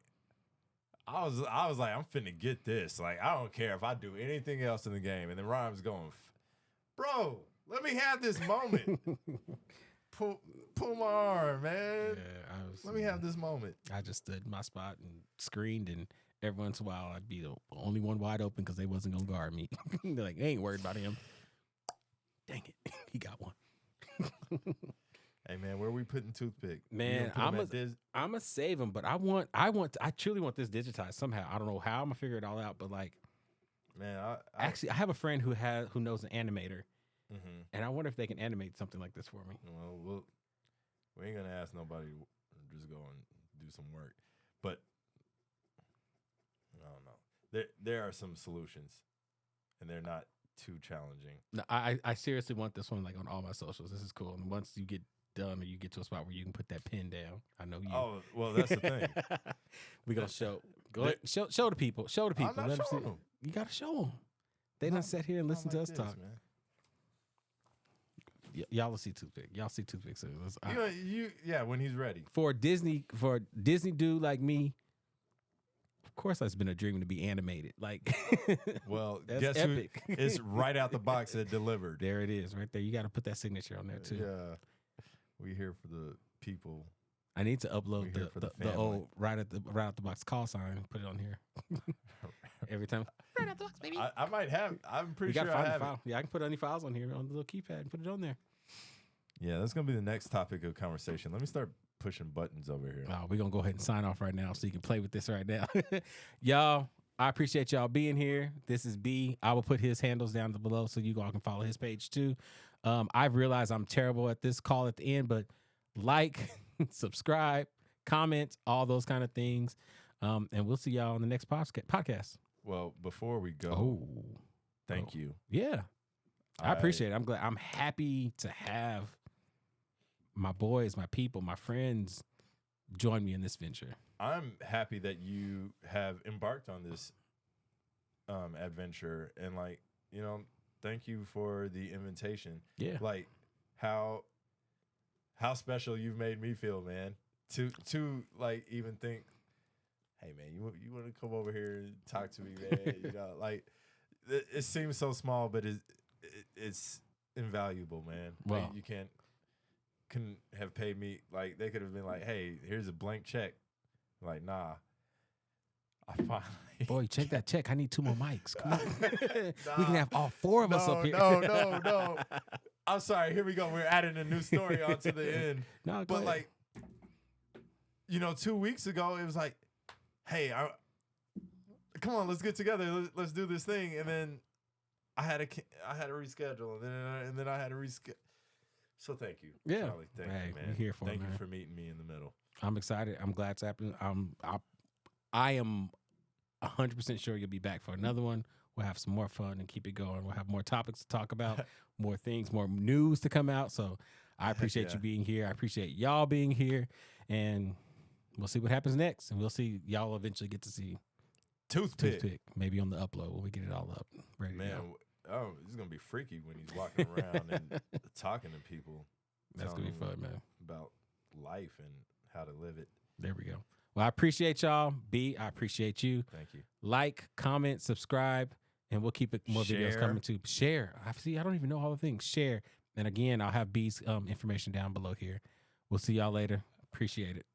I was like, I'm finna get this. Like, I don't care if I do anything else in the game. And then Rhymes going, bro, let me have this moment. pull my arm, man. Yeah, Let me have this moment. I just stood in my spot and screened, and every once in a while I'd be the only one wide open because they wasn't gonna guard me. They're like, they ain't worried about him. Dang it, he got one. Hey man, where we putting toothpick? Man, I'm a save him, but I truly want this digitized somehow. I don't know how I'm gonna figure it all out, but like, man, actually, I have a friend who knows an animator, mm-hmm. and I wonder if they can animate something like this for me. Well, we ain't gonna ask nobody to just go and do some work, but I don't know. There are some solutions, and they're not too challenging. No, I seriously want this one like on all my socials. This is cool. And once you get done or you get to a spot where you can put that pen down, I know you. Oh, well, that's the thing. We gonna show. Go ahead, show the people. Show the people. I'm not Let 'em showing see. them. You gotta show them. They done sat here and listen to us talk. Y'all will see toothpick. Y'all see toothpick soon. Yeah, when he's ready. For a Disney dude like me, of course that's been a dream to be animated. Like, Well, that's guess epic. who? It's right out the box that delivered. There it is, right there. You got to put that signature on there too. Yeah, we here for the people. I need to upload We're here for the the old right out the box call sign and put it on here every time. Right out the box, baby. I might have. I'm pretty You sure gotta I find have the it. file. Yeah, I can put any files on here on the little keypad and put it on there. Yeah, that's gonna be the next topic of conversation. Let me start pushing buttons over here. We're gonna go ahead and sign off right now so you can play with this right now. Y'all, I appreciate y'all being here. This is B. I will put his handles down below so you all can follow his page too. I've realized I'm terrible at this call at the end, but like, subscribe, comment, all those kind of things. And we'll see y'all on the next podcast. Well, before we go, Oh, thank you. Yeah, I appreciate it. I'm glad. I'm happy to have my boys, my people, my friends join me in this venture. I'm happy that you have embarked on this adventure, and like, you know, thank you for the invitation. Yeah. Like how special you've made me feel, man. To like even think, hey man, you want to come over here and talk to me, man? You know, like it seems so small, but it's invaluable, man. Well, like, you couldn't have paid me. Like they could have been like, hey, here's a blank check. Like, nah. I finally boy, check that check. I need 2 more mics. Come on. Nah. We can have all 4 of us up here. No. I'm sorry. Here we go. We're adding a new story onto the end. No, but like, you know, 2 weeks ago, it was like, hey, come on, let's get together. Let's do this thing. And then I had to reschedule, and then I had to reschedule. So thank you. Yeah. Charlie, thank you, man. We're here for thank it, you man. for meeting me in the middle. I'm excited. I'm glad it's happening. I am 100% sure you'll be back for another one. We'll have some more fun and keep it going. We'll have more topics to talk about, more things, more news to come out. So I appreciate you being here. I appreciate y'all being here. And we'll see what happens next. And we'll see y'all eventually get to see Toothpick maybe on the upload when we get it all up. Ready to go. Oh, it's going to be freaky when he's walking around and talking to people. That's going to be fun, man. About life and how to live it. There we go. Well, I appreciate y'all. B, I appreciate you. Thank you. Like, comment, subscribe, and we'll keep more videos coming too. Share. I don't even know all the things. Share. And again, I'll have B's information down below here. We'll see y'all later. Appreciate it.